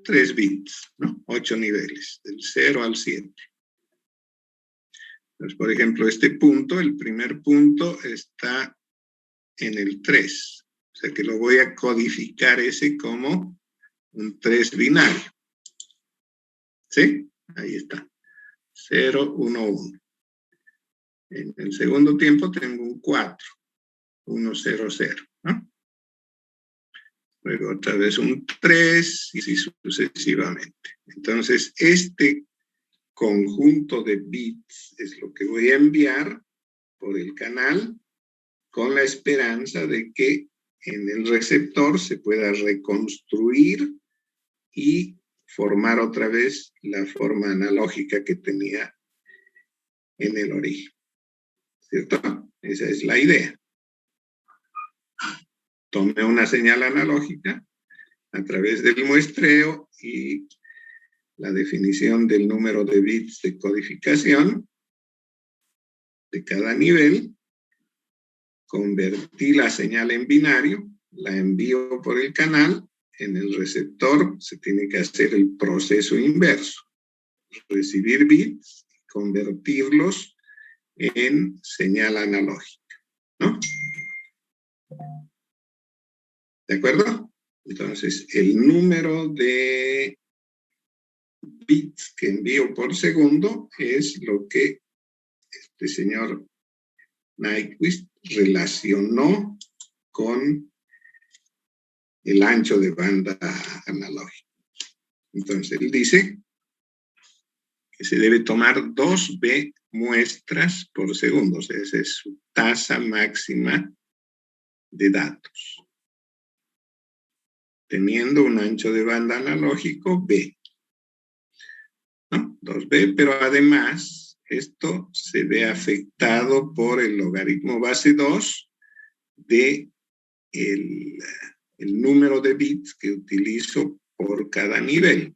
3 bits, ¿no? 8 niveles, del 0 al 7. Entonces, por ejemplo, este punto, el primer punto está en el 3. O sea que lo voy a codificar ese como un 3 binario. ¿Sí? Ahí está. 0, 1, 1. En el segundo tiempo tengo un 4. 1, 0, 0. ¿No? Luego otra vez un 3 y así sucesivamente. Entonces, este conjunto de bits es lo que voy a enviar por el canal con la esperanza de que en el receptor se pueda reconstruir y formar otra vez la forma analógica que tenía en el origen. ¿Cierto? Esa es la idea. Tomé una señal analógica a través del muestreo y la definición del número de bits de codificación de cada nivel. Convertí la señal en binario, la envío por el canal. En el receptor se tiene que hacer el proceso inverso. Recibir bits y convertirlos en señal analógica, ¿no? ¿De acuerdo? Entonces, el número de bits que envío por segundo es lo que este señor Nyquist relacionó con el ancho de banda analógico. Entonces, él dice que se debe tomar 2B muestras por segundo. O sea, esa es su tasa máxima de datos, teniendo un ancho de banda analógico B, ¿no? 2B, pero además esto se ve afectado por el logaritmo base 2 de el número de bits que utilizo por cada nivel,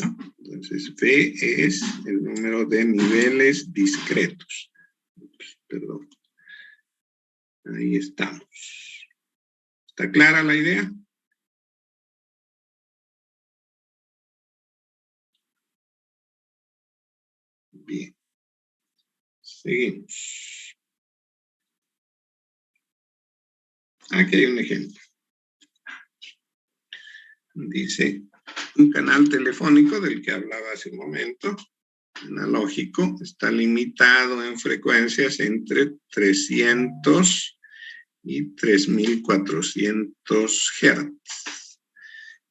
¿no? Entonces, B es el número de niveles discretos. Perdón. Ahí estamos. ¿Está clara la idea? Bien. Seguimos. Aquí hay un ejemplo. Dice, un canal telefónico del que hablaba hace un momento, analógico, está limitado en frecuencias entre 300 y 3400 Hz.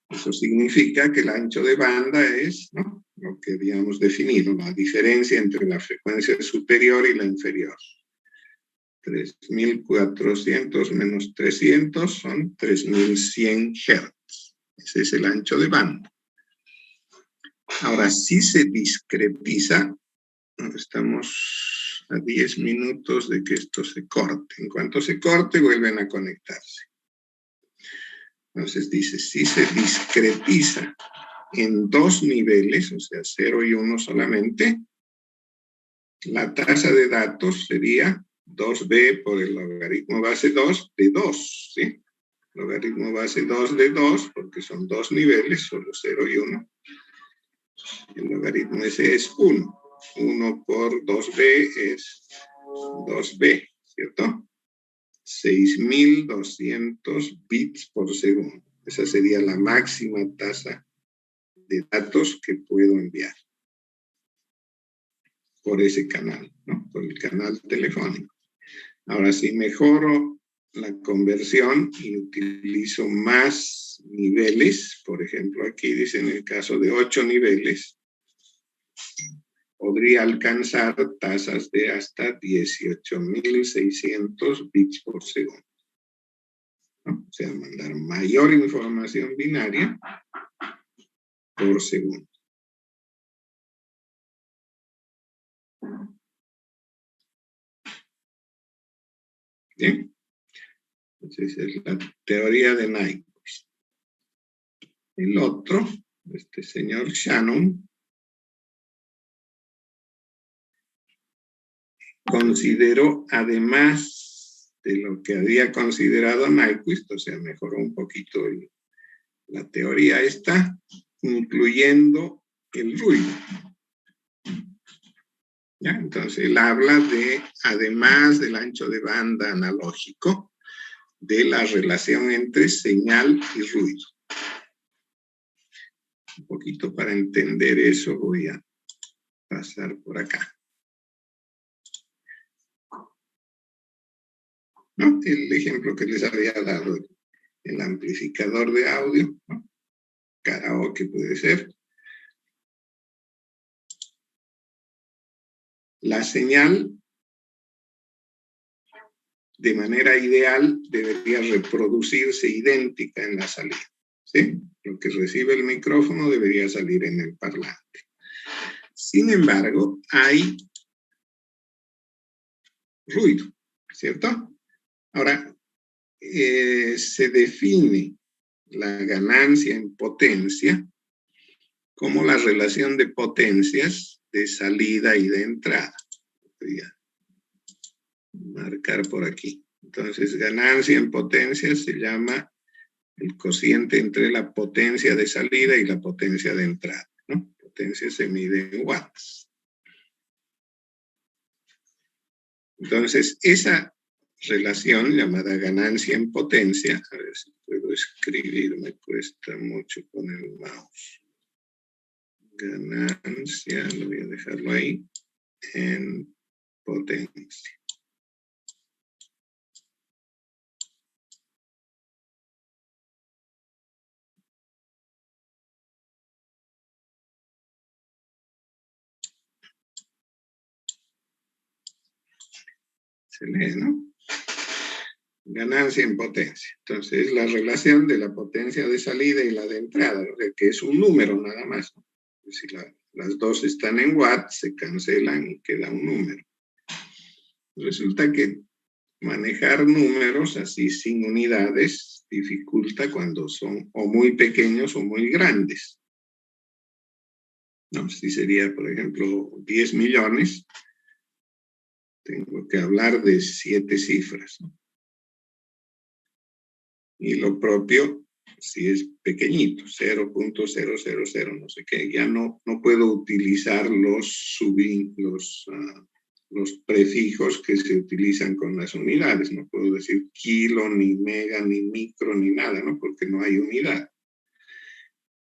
Eso significa que el ancho de banda es, ¿no?, lo que habíamos definido, la diferencia entre la frecuencia superior y la inferior. 3400 menos 300 son 3100 Hz. Ese es el ancho de banda. Ahora, si se discretiza, estamos a 10 minutos de que esto se corte. En cuanto se corte, vuelven a conectarse. Entonces dice, si se discretiza en 2 niveles, o sea, 0 y 1 solamente, la tasa de datos sería 2B por el logaritmo base 2 de 2, ¿sí? Logaritmo base 2 de 2, porque son 2 niveles, solo 0 y 1. El logaritmo ese es 1. 1 por 2B es 2B, ¿cierto? 6.200 bits por segundo. Esa sería la máxima tasa de datos que puedo enviar por ese canal, ¿no? Por el canal telefónico. Ahora, si mejoro la conversión y utilizo más niveles, por ejemplo, aquí dice en el caso de 8 niveles, podría alcanzar tasas de hasta 18.600 bits por segundo, ¿no? O sea, mandar mayor información binaria por segundo. Bien. Entonces, es la teoría de Nyquist. El otro, este señor Shannon, consideró, además de lo que había considerado Nyquist, o sea, mejoró un poquito la teoría esta, incluyendo el ruido. ¿Ya? Entonces, él habla de, además del ancho de banda analógico, de la relación entre señal y ruido. Un poquito para entender eso voy a pasar por acá. ¿No? El ejemplo que les había dado, el amplificador de audio, ¿no? Karaoke puede ser. La señal, de manera ideal, debería reproducirse idéntica en la salida, ¿sí? Lo que recibe el micrófono debería salir en el parlante. Sin embargo, hay ruido, ¿cierto? Ahora, se define la ganancia en potencia como la relación de potencias de salida y de entrada. Voy a marcar por aquí. Entonces, ganancia en potencia se llama el cociente entre la potencia de salida y la potencia de entrada, ¿no? Potencia se mide en watts. Entonces, esa relación llamada ganancia en potencia. A ver si puedo escribir, me cuesta mucho con el mouse. Ganancia, lo voy a dejarlo ahí, en potencia. Se lee, ¿no? Ganancia en potencia. Entonces, la relación de la potencia de salida y la de entrada, o sea, que es un número nada más, ¿no? Si las dos están en watts, se cancelan y queda un número. Resulta que manejar números así sin unidades dificulta cuando son o muy pequeños o muy grandes. ¿No? Si sería, por ejemplo, 10 millones, tengo que hablar de 7 cifras, ¿no? Y lo propio, si es pequeñito, 0.000, no sé qué, ya no puedo utilizar los prefijos que se utilizan con las unidades. No puedo decir kilo, ni mega, ni micro, ni nada, ¿no? Porque no hay unidad.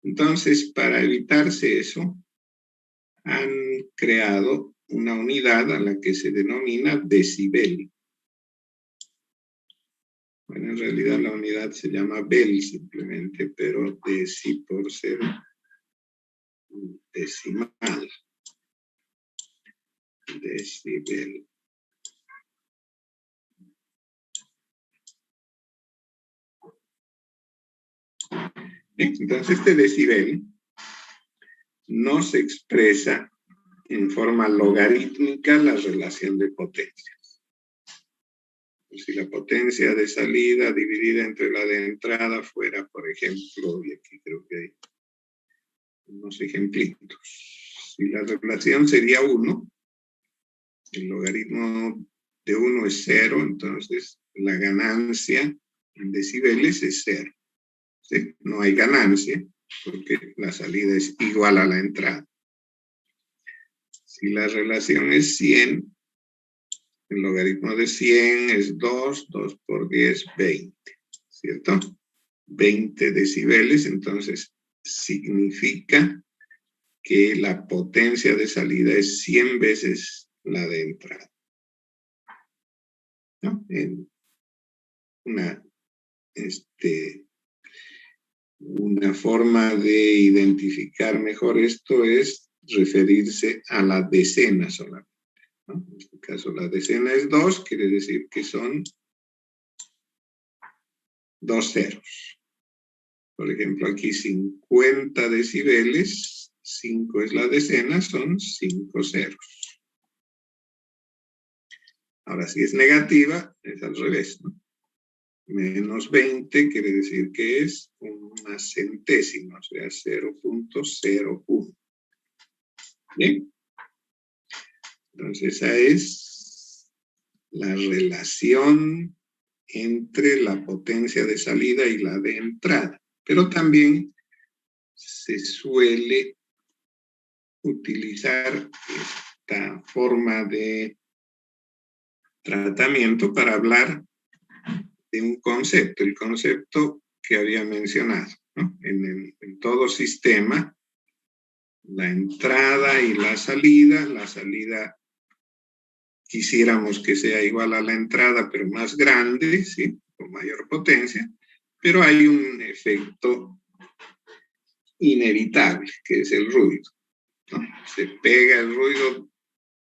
Entonces, para evitarse eso, han creado una unidad a la que se denomina decibel. Bueno, en realidad la unidad se llama bel simplemente, pero deci por ser decimal. Decibel. Bien, entonces este decibel no se expresa en forma logarítmica la relación de potencias. Si la potencia de salida dividida entre la de entrada fuera, por ejemplo, y aquí creo que hay unos ejemplitos. Si la relación sería 1, el logaritmo de 1 es 0, entonces la ganancia en decibeles es 0. ¿Sí? No hay ganancia porque la salida es igual a la entrada. Si la relación es 100, el logaritmo de 100 es 2, 2 por 10, 20, ¿cierto? 20 decibeles, entonces significa que la potencia de salida es 100 veces la de entrada, ¿no? Una forma de identificar mejor esto es referirse a la decena solamente, ¿no? En este caso la decena es 2, quiere decir que son 2 ceros. Por ejemplo, aquí 50 decibeles, 5 es la decena, son 5 ceros. Ahora, si es negativa, es al revés, ¿no? Menos 20 quiere decir que es una centésima, o sea, 0.01. Bien. Entonces, esa es la relación entre la potencia de salida y la de entrada. Pero también se suele utilizar esta forma de tratamiento para hablar de un concepto, el concepto que había mencionado, ¿no? En todo sistema, la entrada y la salida quisiéramos que sea igual a la entrada, pero más grande, ¿sí? Con mayor potencia, pero hay un efecto inevitable, que es el ruido, ¿no? Se pega el ruido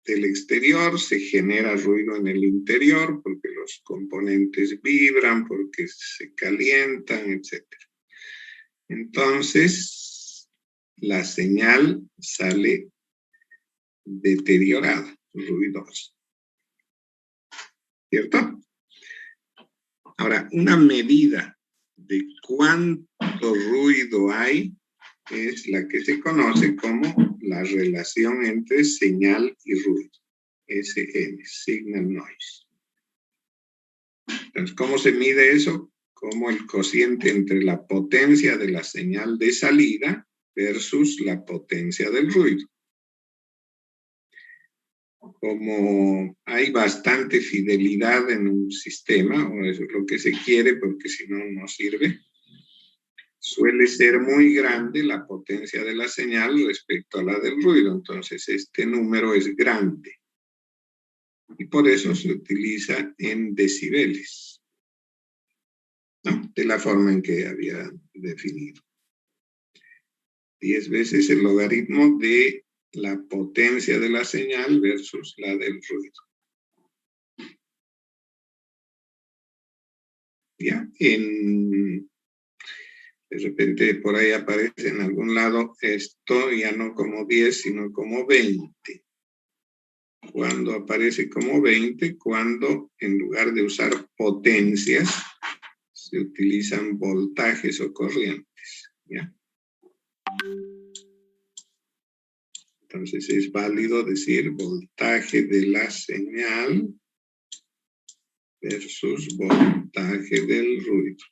del exterior, se genera ruido en el interior, porque los componentes vibran, porque se calientan, etc. Entonces, la señal sale deteriorada, ruidosa. ¿Cierto? Ahora, una medida de cuánto ruido hay es la que se conoce como la relación entre señal y ruido. SN, Signal Noise. Entonces, ¿cómo se mide eso? Como el cociente entre la potencia de la señal de salida versus la potencia del ruido. como hay bastante fidelidad en un sistema, o eso es lo que se quiere, porque si no, no sirve, suele ser muy grande la potencia de la señal respecto a la del ruido. Entonces, este número es grande. Y por eso se utiliza en decibeles, ¿no? De la forma en que había definido. 10 veces el logaritmo de la potencia de la señal versus la del ruido. ¿Ya? De repente por ahí aparece en algún lado esto ya no como 10, sino como 20. Cuando aparece como 20, cuando en lugar de usar potencias, se utilizan voltajes o corrientes. ¿Ya? Entonces es válido decir voltaje de la señal versus voltaje del ruido.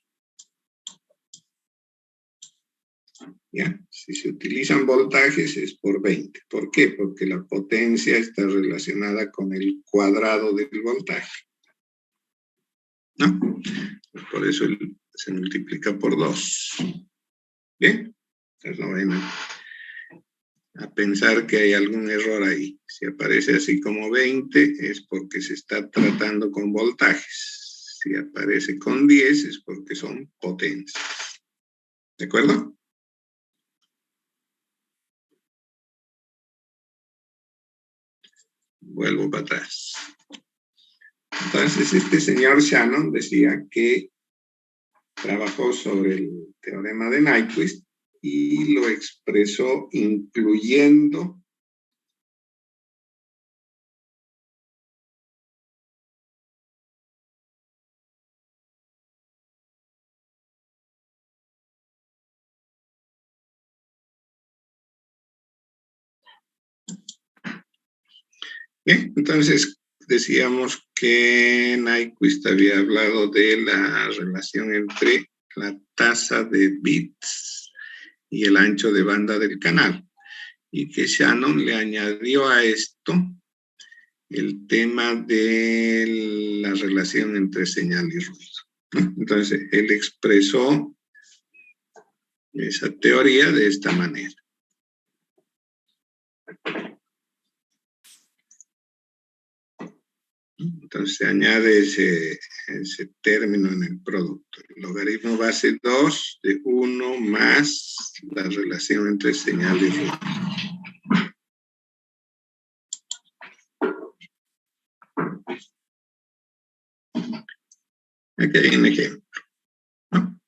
¿Ya? Si se utilizan voltajes es por 20. ¿Por qué? Porque la potencia está relacionada con el cuadrado del voltaje, ¿no? Por eso se multiplica por 2. ¿Bien? Entonces no vayan a pensar que hay algún error ahí. Si aparece así como 20 es porque se está tratando con voltajes. Si aparece con 10 es porque son potencias. ¿De acuerdo? Vuelvo para atrás. Entonces, este señor Shannon decía que trabajó sobre el teorema de Nyquist y lo expresó incluyendo bien, entonces decíamos que Nyquist había hablado de la relación entre la tasa de bits y el ancho de banda del canal, y que Shannon le añadió a esto el tema de la relación entre señal y ruido, ¿no? Entonces, él expresó esa teoría de esta manera. Entonces se añade ese término en el producto. El logaritmo base 2 de 1 más la relación entre señal y ruido. Aquí hay un ejemplo, ¿no?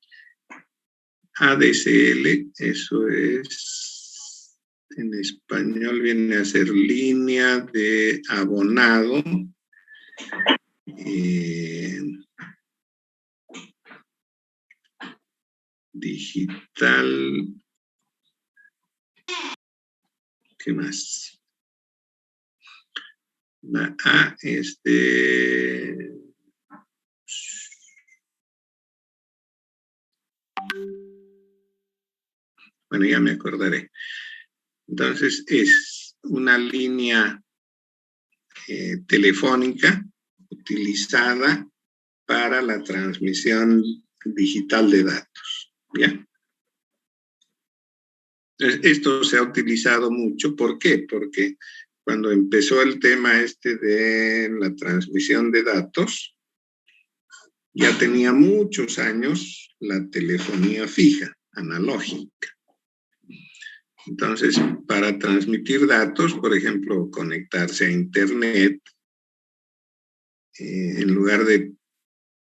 ADSL, eso es, en español viene a ser línea de abonado. Digital. ¿Qué más? La A es de... Bueno, ya me acordaré. Entonces, es una línea telefónica utilizada para la transmisión digital de datos. ¿Ya? Entonces, esto se ha utilizado mucho. ¿Por qué? Porque cuando empezó el tema de la transmisión de datos, ya tenía muchos años la telefonía fija, analógica. Entonces, para transmitir datos, por ejemplo, conectarse a Internet, en lugar de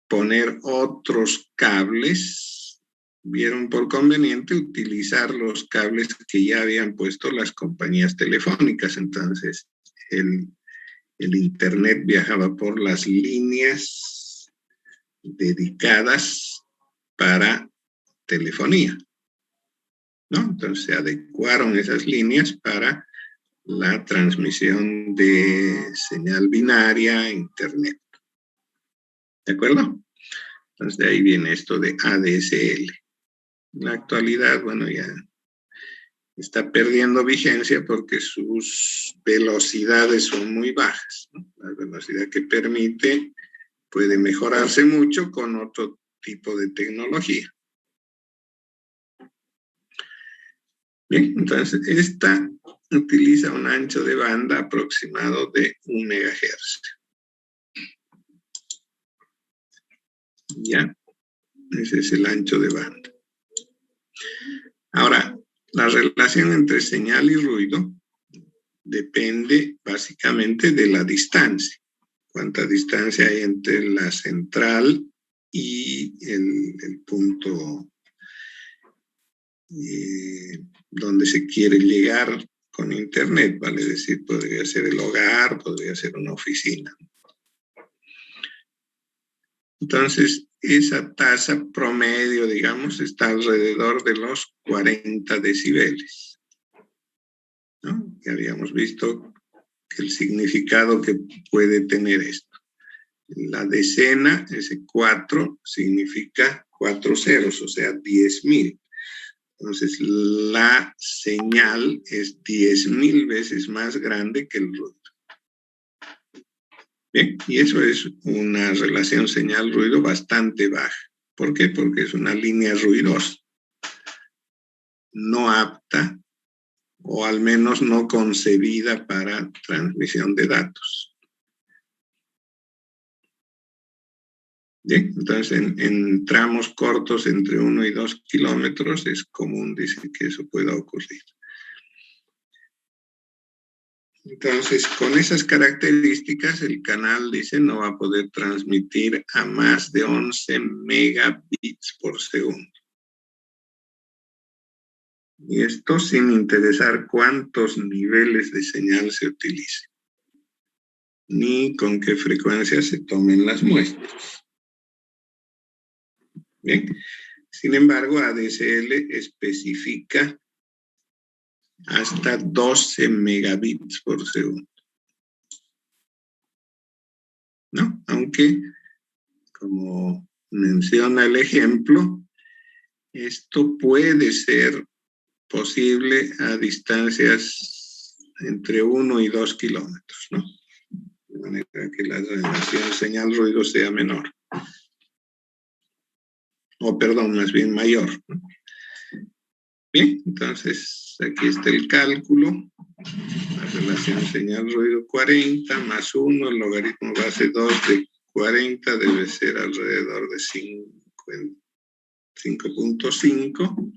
poner otros cables, vieron por conveniente utilizar los cables que ya habían puesto las compañías telefónicas. Entonces, el Internet viajaba por las líneas dedicadas para telefonía, ¿no? Entonces se adecuaron esas líneas para la transmisión de señal binaria a Internet. ¿De acuerdo? Entonces de ahí viene esto de ADSL. En la actualidad, bueno, ya está perdiendo vigencia porque sus velocidades son muy bajas, ¿no? La velocidad que permite puede mejorarse mucho con otro tipo de tecnología. Bien, entonces esta utiliza un ancho de banda aproximado de 1 MHz. Ya, ese es el ancho de banda. Ahora, la relación entre señal y ruido depende básicamente de la distancia. Cuánta distancia hay entre la central y el punto donde se quiere llegar con internet, vale decir, podría ser el hogar, podría ser una oficina. Entonces, esa tasa promedio, digamos, está alrededor de los 40 decibeles, ¿no? Ya habíamos visto que el significado que puede tener esto. La decena, ese 4, significa 4 ceros, o sea, 10.000. Entonces, la señal es 10.000 veces más grande que el ruido. Bien, y eso es una relación señal-ruido bastante baja. ¿Por qué? Porque es una línea ruidosa, no apta, o al menos no concebida para transmisión de datos. Bien, entonces en tramos cortos entre 1 y 2 kilómetros es común, dice, que eso pueda ocurrir. Entonces, con esas características, el canal, dice, no va a poder transmitir a más de 11 megabits por segundo. Y esto sin interesar cuántos niveles de señal se utilice, ni con qué frecuencia se tomen las muestras. Bien, sin embargo, ADSL especifica hasta 12 megabits por segundo, ¿no? Aunque, como menciona el ejemplo, esto puede ser posible a distancias entre 1 y 2 kilómetros, ¿no? De manera que la relación señal-ruido sea menor. O perdón, más bien mayor, ¿no? Bien, entonces aquí está el cálculo. La relación señal-ruido 40 más 1, el logaritmo base 2 de 40 debe ser alrededor de 5.5.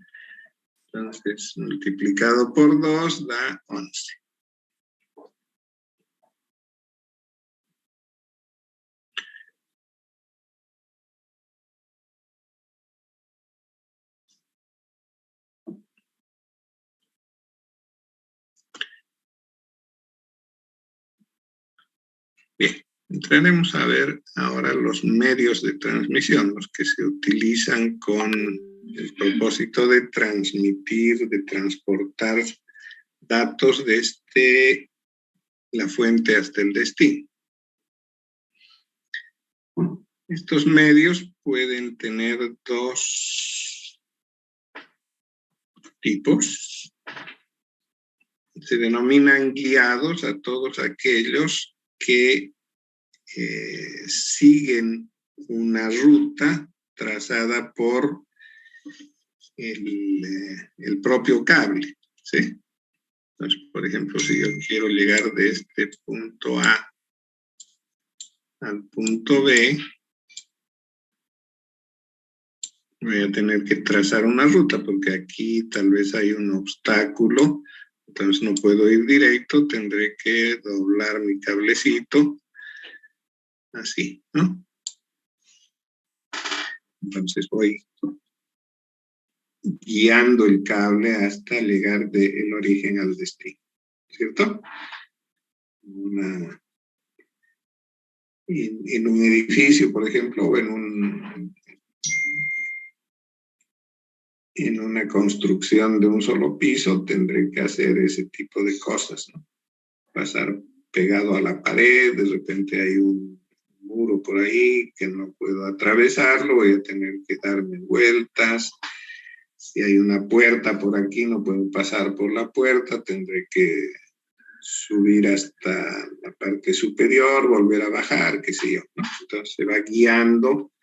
Entonces, multiplicado por 2 da 11. Bien, entraremos a ver ahora los medios de transmisión, los que se utilizan con el propósito de transmitir, de transportar datos desde la fuente hasta el destino. Estos medios pueden tener dos tipos. Se denominan guiados a todos aquellos que siguen una ruta trazada por el propio cable, ¿sí? Entonces, por ejemplo, si yo quiero llegar de este punto A al punto B, voy a tener que trazar una ruta porque aquí tal vez hay un obstáculo, entonces no puedo ir directo, tendré que doblar mi cablecito, así, ¿no? Entonces voy guiando el cable hasta llegar del origen al destino, ¿cierto? En un edificio, por ejemplo, o en una construcción de un solo piso, tendré que hacer ese tipo de cosas, ¿no? Pasar pegado a la pared, de repente hay un muro por ahí que no puedo atravesarlo, voy a tener que darme vueltas, Si hay una puerta por aquí, no puedo pasar por la puerta, tendré que subir hasta la parte superior, volver a bajar, qué sé yo, ¿no? Entonces se va guiando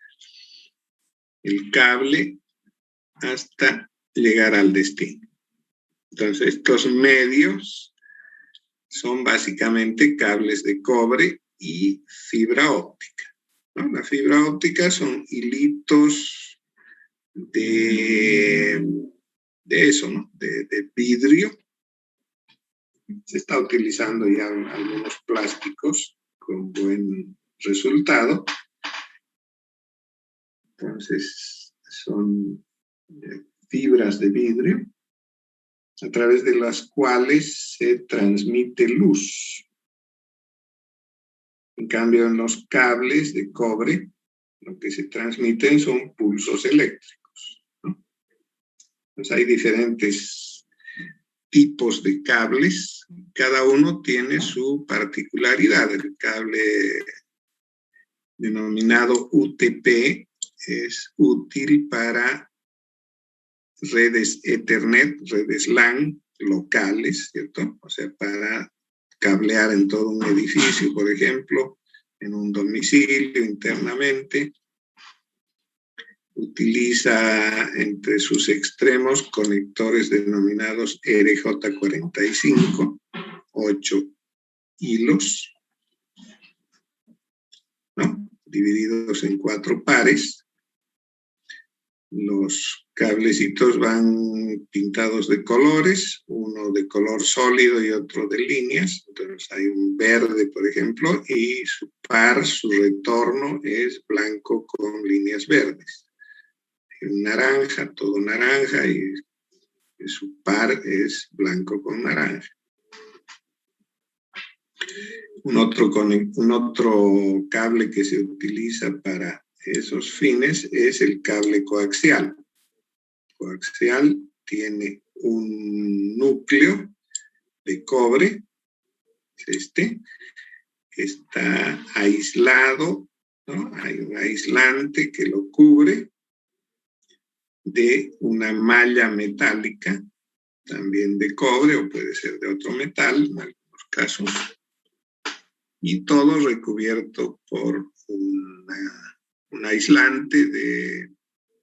el cable hasta llegar al destino. Entonces estos medios son básicamente cables de cobre y fibra óptica, ¿no? La fibra óptica son hilitos de eso, ¿no? De vidrio. Se está utilizando ya algunos plásticos con buen resultado. Entonces, son fibras de vidrio a través de las cuales se transmite luz. En cambio, en los cables de cobre, lo que se transmiten son pulsos eléctricos, ¿no? Entonces, hay diferentes tipos de cables, cada uno tiene su particularidad. El cable denominado UTP es útil para redes Ethernet, redes LAN locales, ¿cierto? O sea, para cablear en todo un edificio, por ejemplo, en un domicilio internamente. Utiliza entre sus extremos conectores denominados RJ45, 8 hilos, ¿no? Divididos en 4 pares. Los cablecitos van pintados de colores, uno de color sólido y otro de líneas. Entonces hay un verde, por ejemplo, y su par, su retorno es blanco con líneas verdes. Un naranja, todo naranja, y su par es blanco con naranja. Un otro cable que se utiliza para esos fines es el cable coaxial. Coaxial tiene un núcleo de cobre, que está aislado, ¿no? Hay un aislante que lo cubre de una malla metálica, también de cobre o puede ser de otro metal en algunos casos, y todo recubierto por un aislante de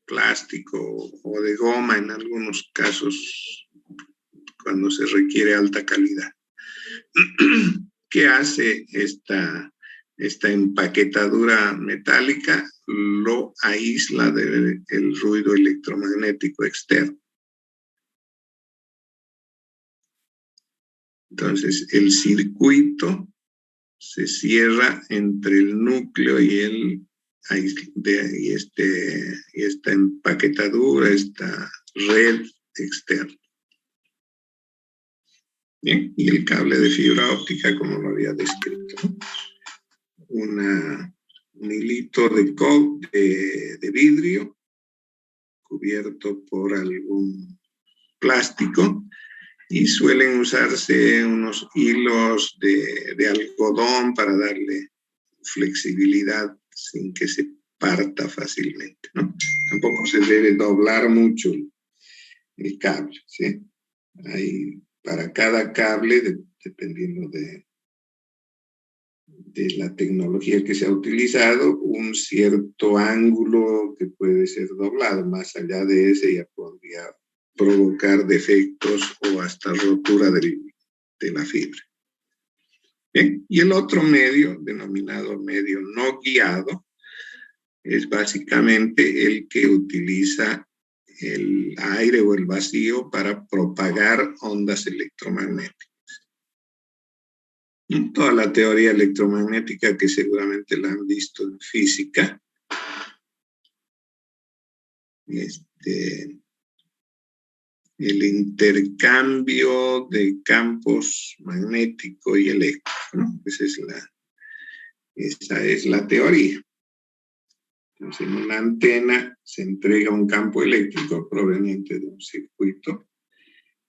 plástico o de goma en algunos casos cuando se requiere alta calidad. ¿Qué hace esta empaquetadura metálica? Lo aísla del ruido electromagnético externo. Entonces, el circuito se cierra entre el núcleo y esta empaquetadura, esta red externa. Bien, y el cable de fibra óptica, como lo había descrito, un hilito de vidrio cubierto por algún plástico, y suelen usarse unos hilos de algodón para darle flexibilidad sin que se parta fácilmente, ¿no? Tampoco se debe doblar mucho el cable, ¿sí? Hay para cada cable, dependiendo de la tecnología que se ha utilizado, un cierto ángulo que puede ser doblado. Más allá de ese ya podría provocar defectos o hasta rotura de la fibra. Bien, y el otro medio, denominado medio no guiado, es básicamente el que utiliza el aire o el vacío para propagar ondas electromagnéticas. Toda la teoría electromagnética que seguramente la han visto en física, el intercambio de campos magnético y eléctrico, ¿no? Esa es la teoría. Entonces, en una antena se entrega un campo eléctrico proveniente de un circuito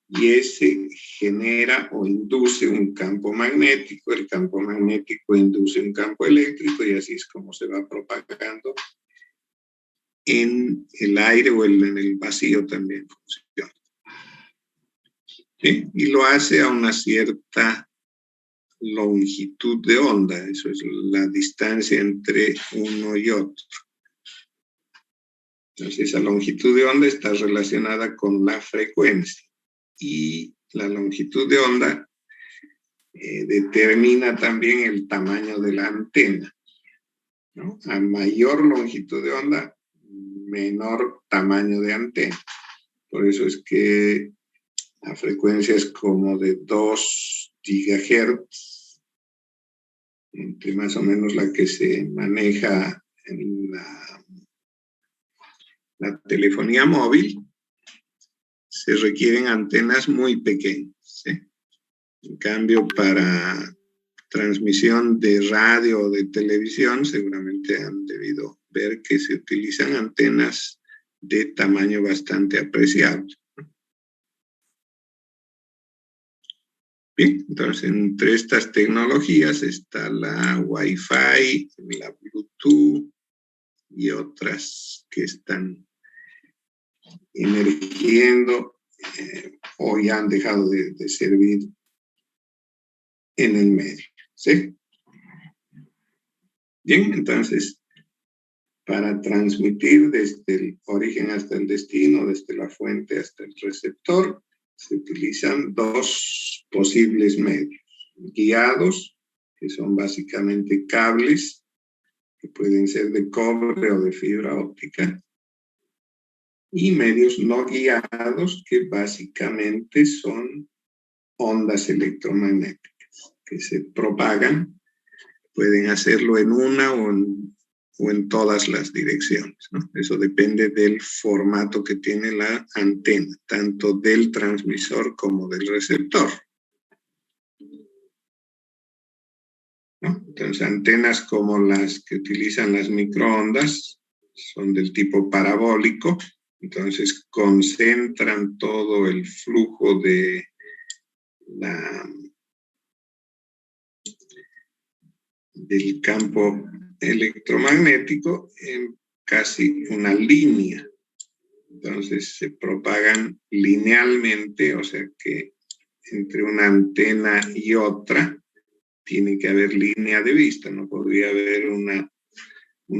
y ese genera o induce un campo magnético. El campo magnético induce un campo eléctrico y así es como se va propagando en el aire o en el vacío también funciona. ¿Sí? Y lo hace a una cierta longitud de onda, eso es la distancia entre uno y otro. Entonces, esa longitud de onda está relacionada con la frecuencia y la longitud de onda determina también el tamaño de la antena, ¿no? A mayor longitud de onda, menor tamaño de antena. Por eso es que a frecuencias como de 2 gigahertz, entre más o menos la que se maneja en la telefonía móvil, se requieren antenas muy pequeñas, ¿sí? En cambio, para transmisión de radio o de televisión, seguramente han debido ver que se utilizan antenas de tamaño bastante apreciable. Bien, entonces entre estas tecnologías está la Wi-Fi, la Bluetooth y otras que están emergiendo o ya han dejado de servir en el medio, ¿sí? Bien, entonces, para transmitir desde el origen hasta el destino, desde la fuente hasta el receptor, se utilizan 2 posibles medios. Guiados, que son básicamente cables, que pueden ser de cobre o de fibra óptica, y medios no guiados, que básicamente son ondas electromagnéticas, que se propagan, pueden hacerlo en una o en todas las direcciones, ¿no? Eso depende del formato que tiene la antena, tanto del transmisor como del receptor, ¿no? Entonces, antenas como las que utilizan las microondas son del tipo parabólico, entonces concentran todo el flujo del campo electromagnético en casi una línea. Entonces se propagan linealmente, o sea que entre una antena y otra tiene que haber línea de vista, no podría haber un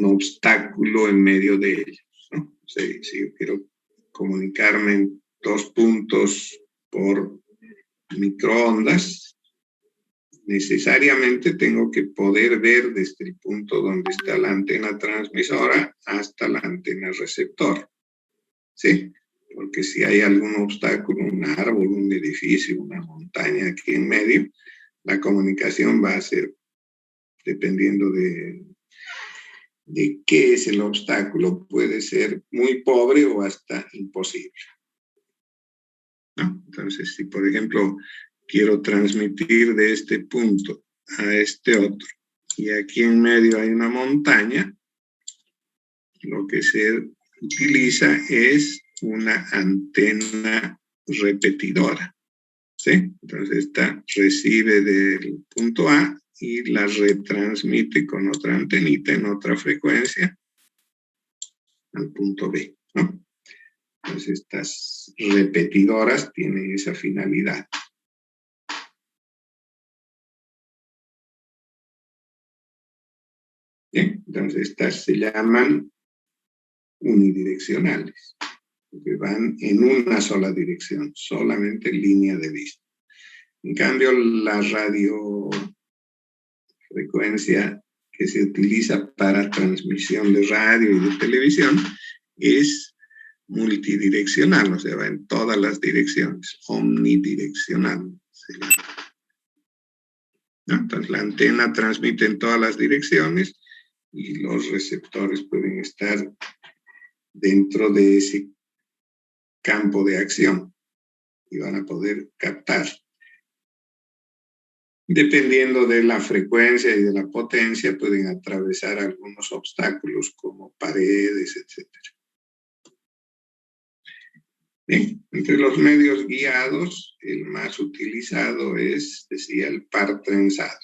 obstáculo en medio de ellos, ¿no? O sea, si yo quiero comunicarme en 2 puntos por microondas, necesariamente tengo que poder ver desde el punto donde está la antena transmisora hasta la antena receptor, ¿sí? Porque si hay algún obstáculo, un árbol, un edificio, una montaña aquí en medio, la comunicación va a ser, dependiendo de qué es el obstáculo, puede ser muy pobre o hasta imposible, ¿no? Entonces, si por ejemplo quiero transmitir de este punto a este otro, y aquí en medio hay una montaña, lo que se utiliza es una antena repetidora, ¿sí? Entonces esta recibe del punto A y la retransmite con otra antenita en otra frecuencia al punto B, ¿no? Entonces estas repetidoras tienen esa finalidad. Bien, entonces estas se llaman unidireccionales, porque van en una sola dirección, solamente línea de vista. En cambio, la radiofrecuencia que se utiliza para transmisión de radio y de televisión es multidireccional, o sea, va en todas las direcciones, omnidireccional. ¿No? Entonces, la antena transmite en todas las direcciones y los receptores pueden estar dentro de ese campo de acción y van a poder captar. Dependiendo de la frecuencia y de la potencia, pueden atravesar algunos obstáculos como paredes, etc. Bien, entre los medios guiados, el más utilizado es, decía, el par trenzado.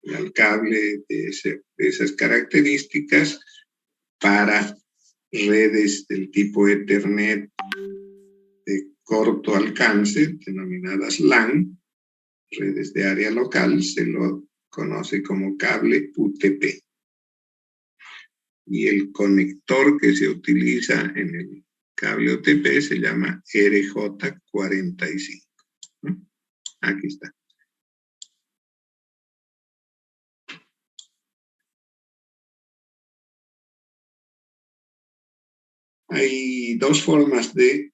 El cable de esas características para redes del tipo Ethernet de corto alcance, denominadas LAN, redes de área local, se lo conoce como cable UTP. Y el conector que se utiliza en el cable UTP se llama RJ45. ¿No? Aquí está. Hay dos formas de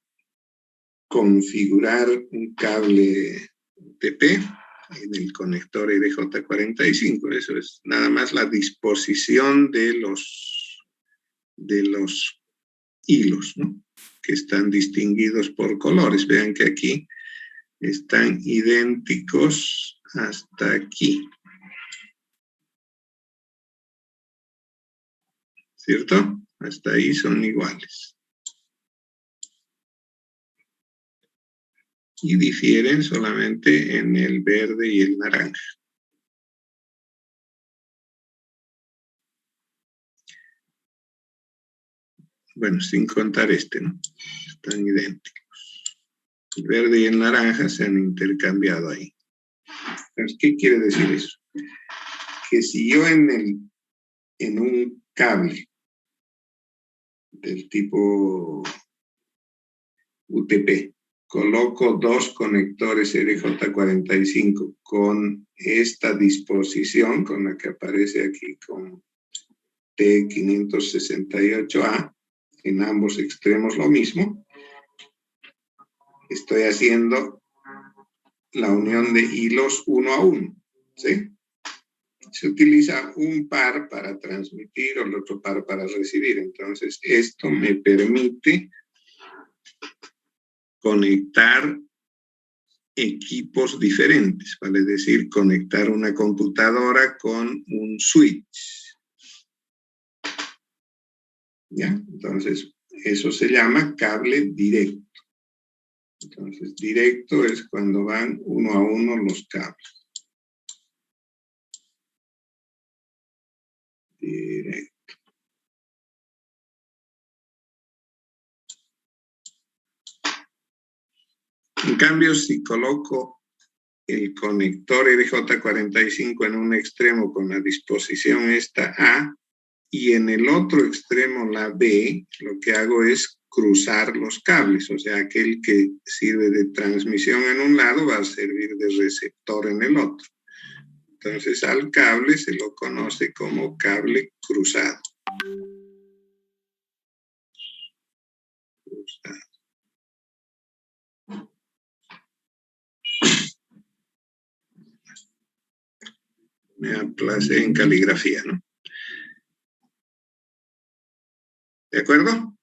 configurar un cable UTP en el conector RJ45. Eso es nada más la disposición de los hilos, ¿no? Que están distinguidos por colores. Vean que aquí están idénticos hasta aquí. ¿Cierto? Hasta ahí son iguales. Y difieren solamente en el verde y el naranja. Bueno, sin contar este, ¿no? Están idénticos. El verde y el naranja se han intercambiado ahí. Entonces, ¿qué quiere decir eso? Que si yo en un cable del tipo UTP coloco dos conectores RJ45 con esta disposición, con la que aparece aquí con T568A, en ambos extremos lo mismo, estoy haciendo la unión de hilos 1 a 1, ¿sí? Se utiliza un par para transmitir o el otro par para recibir. Entonces, esto me permite conectar equipos diferentes, vale decir, conectar una computadora con un switch. ¿Ya? Entonces, eso se llama cable directo. Entonces, directo es cuando van 1 a 1 los cables. Directo. En cambio, si coloco el conector RJ45 en un extremo con la disposición esta A y en el otro extremo la B, lo que hago es cruzar los cables, o sea, aquel que sirve de transmisión en un lado va a servir de receptor en el otro. Entonces al cable se lo conoce como cable cruzado. Me aplacé en caligrafía, ¿no? ¿De acuerdo?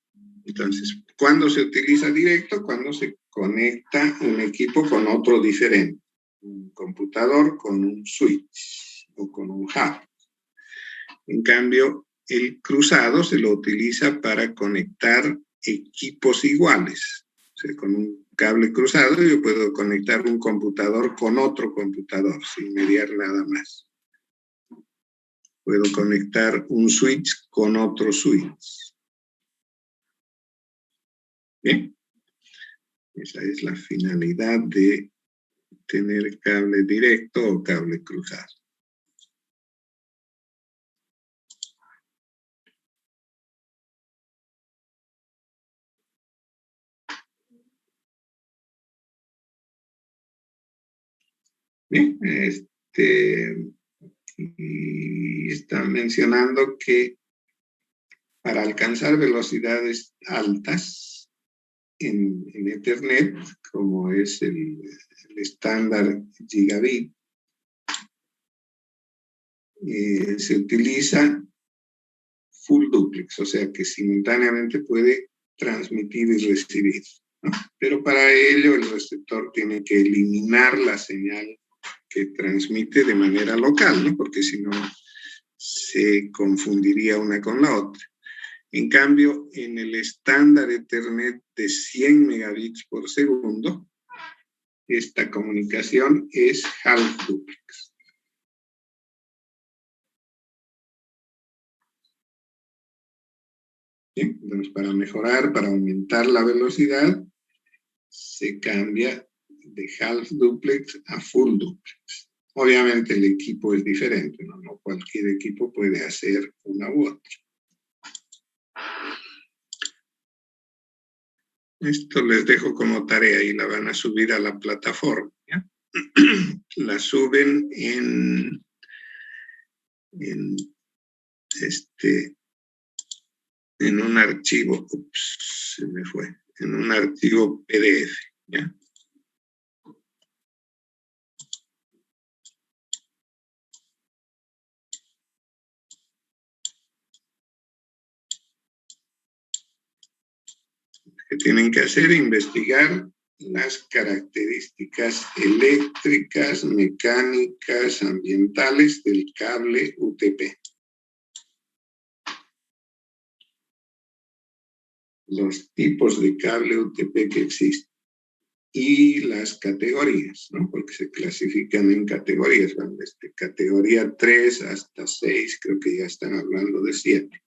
Entonces, ¿cuándo se utiliza directo? Cuando se conecta un equipo con otro diferente. Un computador con un switch o con un hub. En cambio, el cruzado se lo utiliza para conectar equipos iguales. O sea, con un cable cruzado yo puedo conectar un computador con otro computador sin mediar nada más. Puedo conectar un switch con otro switch. Bien, esa es la finalidad de tener cable directo o cable cruzado. Bien, y están mencionando que para alcanzar velocidades altas en Ethernet, como es el estándar gigabit, se utiliza full duplex, o sea que simultáneamente puede transmitir y recibir, ¿no? Pero para ello el receptor tiene que eliminar la señal que transmite de manera local, ¿no? Porque si no se confundiría una con la otra. En cambio, en el estándar Ethernet de 100 megabits por segundo, esta comunicación es half duplex. Bien, entonces para mejorar, para aumentar la velocidad, se cambia de half duplex a full duplex. Obviamente el equipo es diferente, ¿no? No cualquier equipo puede hacer una u otra. Esto les dejo como tarea y la van a subir a la plataforma, ¿ya? La suben en un archivo, se me fue, en un archivo PDF, ¿ya? Que tienen que hacer es investigar las características eléctricas, mecánicas, ambientales del cable UTP. Los tipos de cable UTP que existen y las categorías, ¿no? Porque se clasifican en categorías, van desde categoría 3 hasta 6, creo que ya están hablando de 7.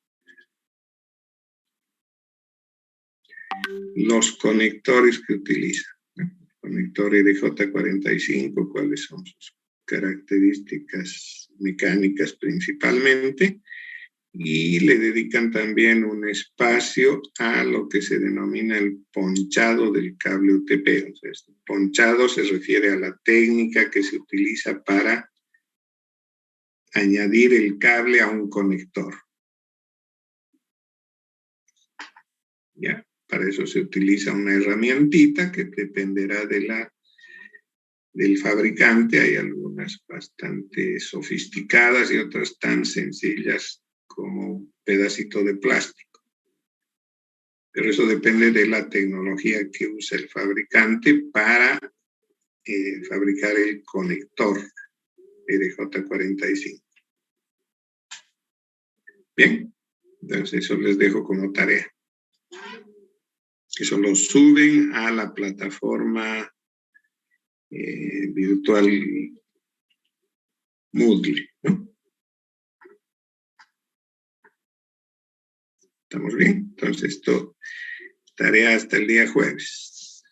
Los conectores que utilizan, ¿no? Conector RJ45, cuáles son sus características mecánicas principalmente, y le dedican también un espacio a lo que se denomina el ponchado del cable UTP. O sea, este ponchado se refiere a la técnica que se utiliza para añadir el cable a un conector. ¿Ya? Para eso se utiliza una herramientita que dependerá del fabricante. Hay algunas bastante sofisticadas y otras tan sencillas como un pedacito de plástico. Pero eso depende de la tecnología que usa el fabricante para fabricar el conector RJ45. Bien, entonces eso les dejo como tarea. Eso lo suben a la plataforma virtual Moodle, ¿no? ¿Estamos bien? Entonces, esto, tarea hasta el día jueves.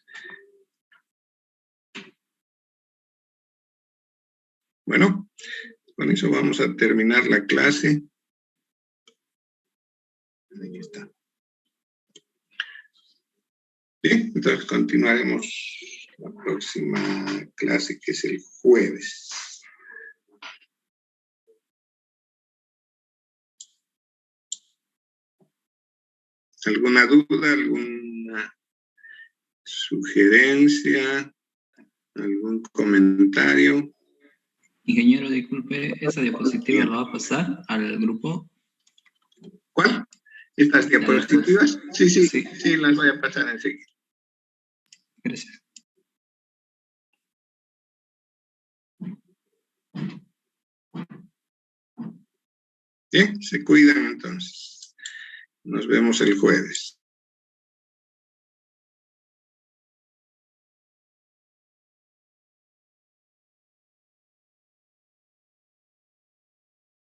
Bueno, con eso vamos a terminar la clase. Ahí está. Bien, entonces continuaremos la próxima clase, que es el jueves. ¿Alguna duda, alguna sugerencia, algún comentario? Ingeniero, disculpe, ¿esa diapositiva la va a pasar al grupo? ¿Cuál? ¿Estas diapositivas? Sí, las voy a pasar enseguida. Gracias. Bien, se cuidan entonces. Nos vemos el jueves.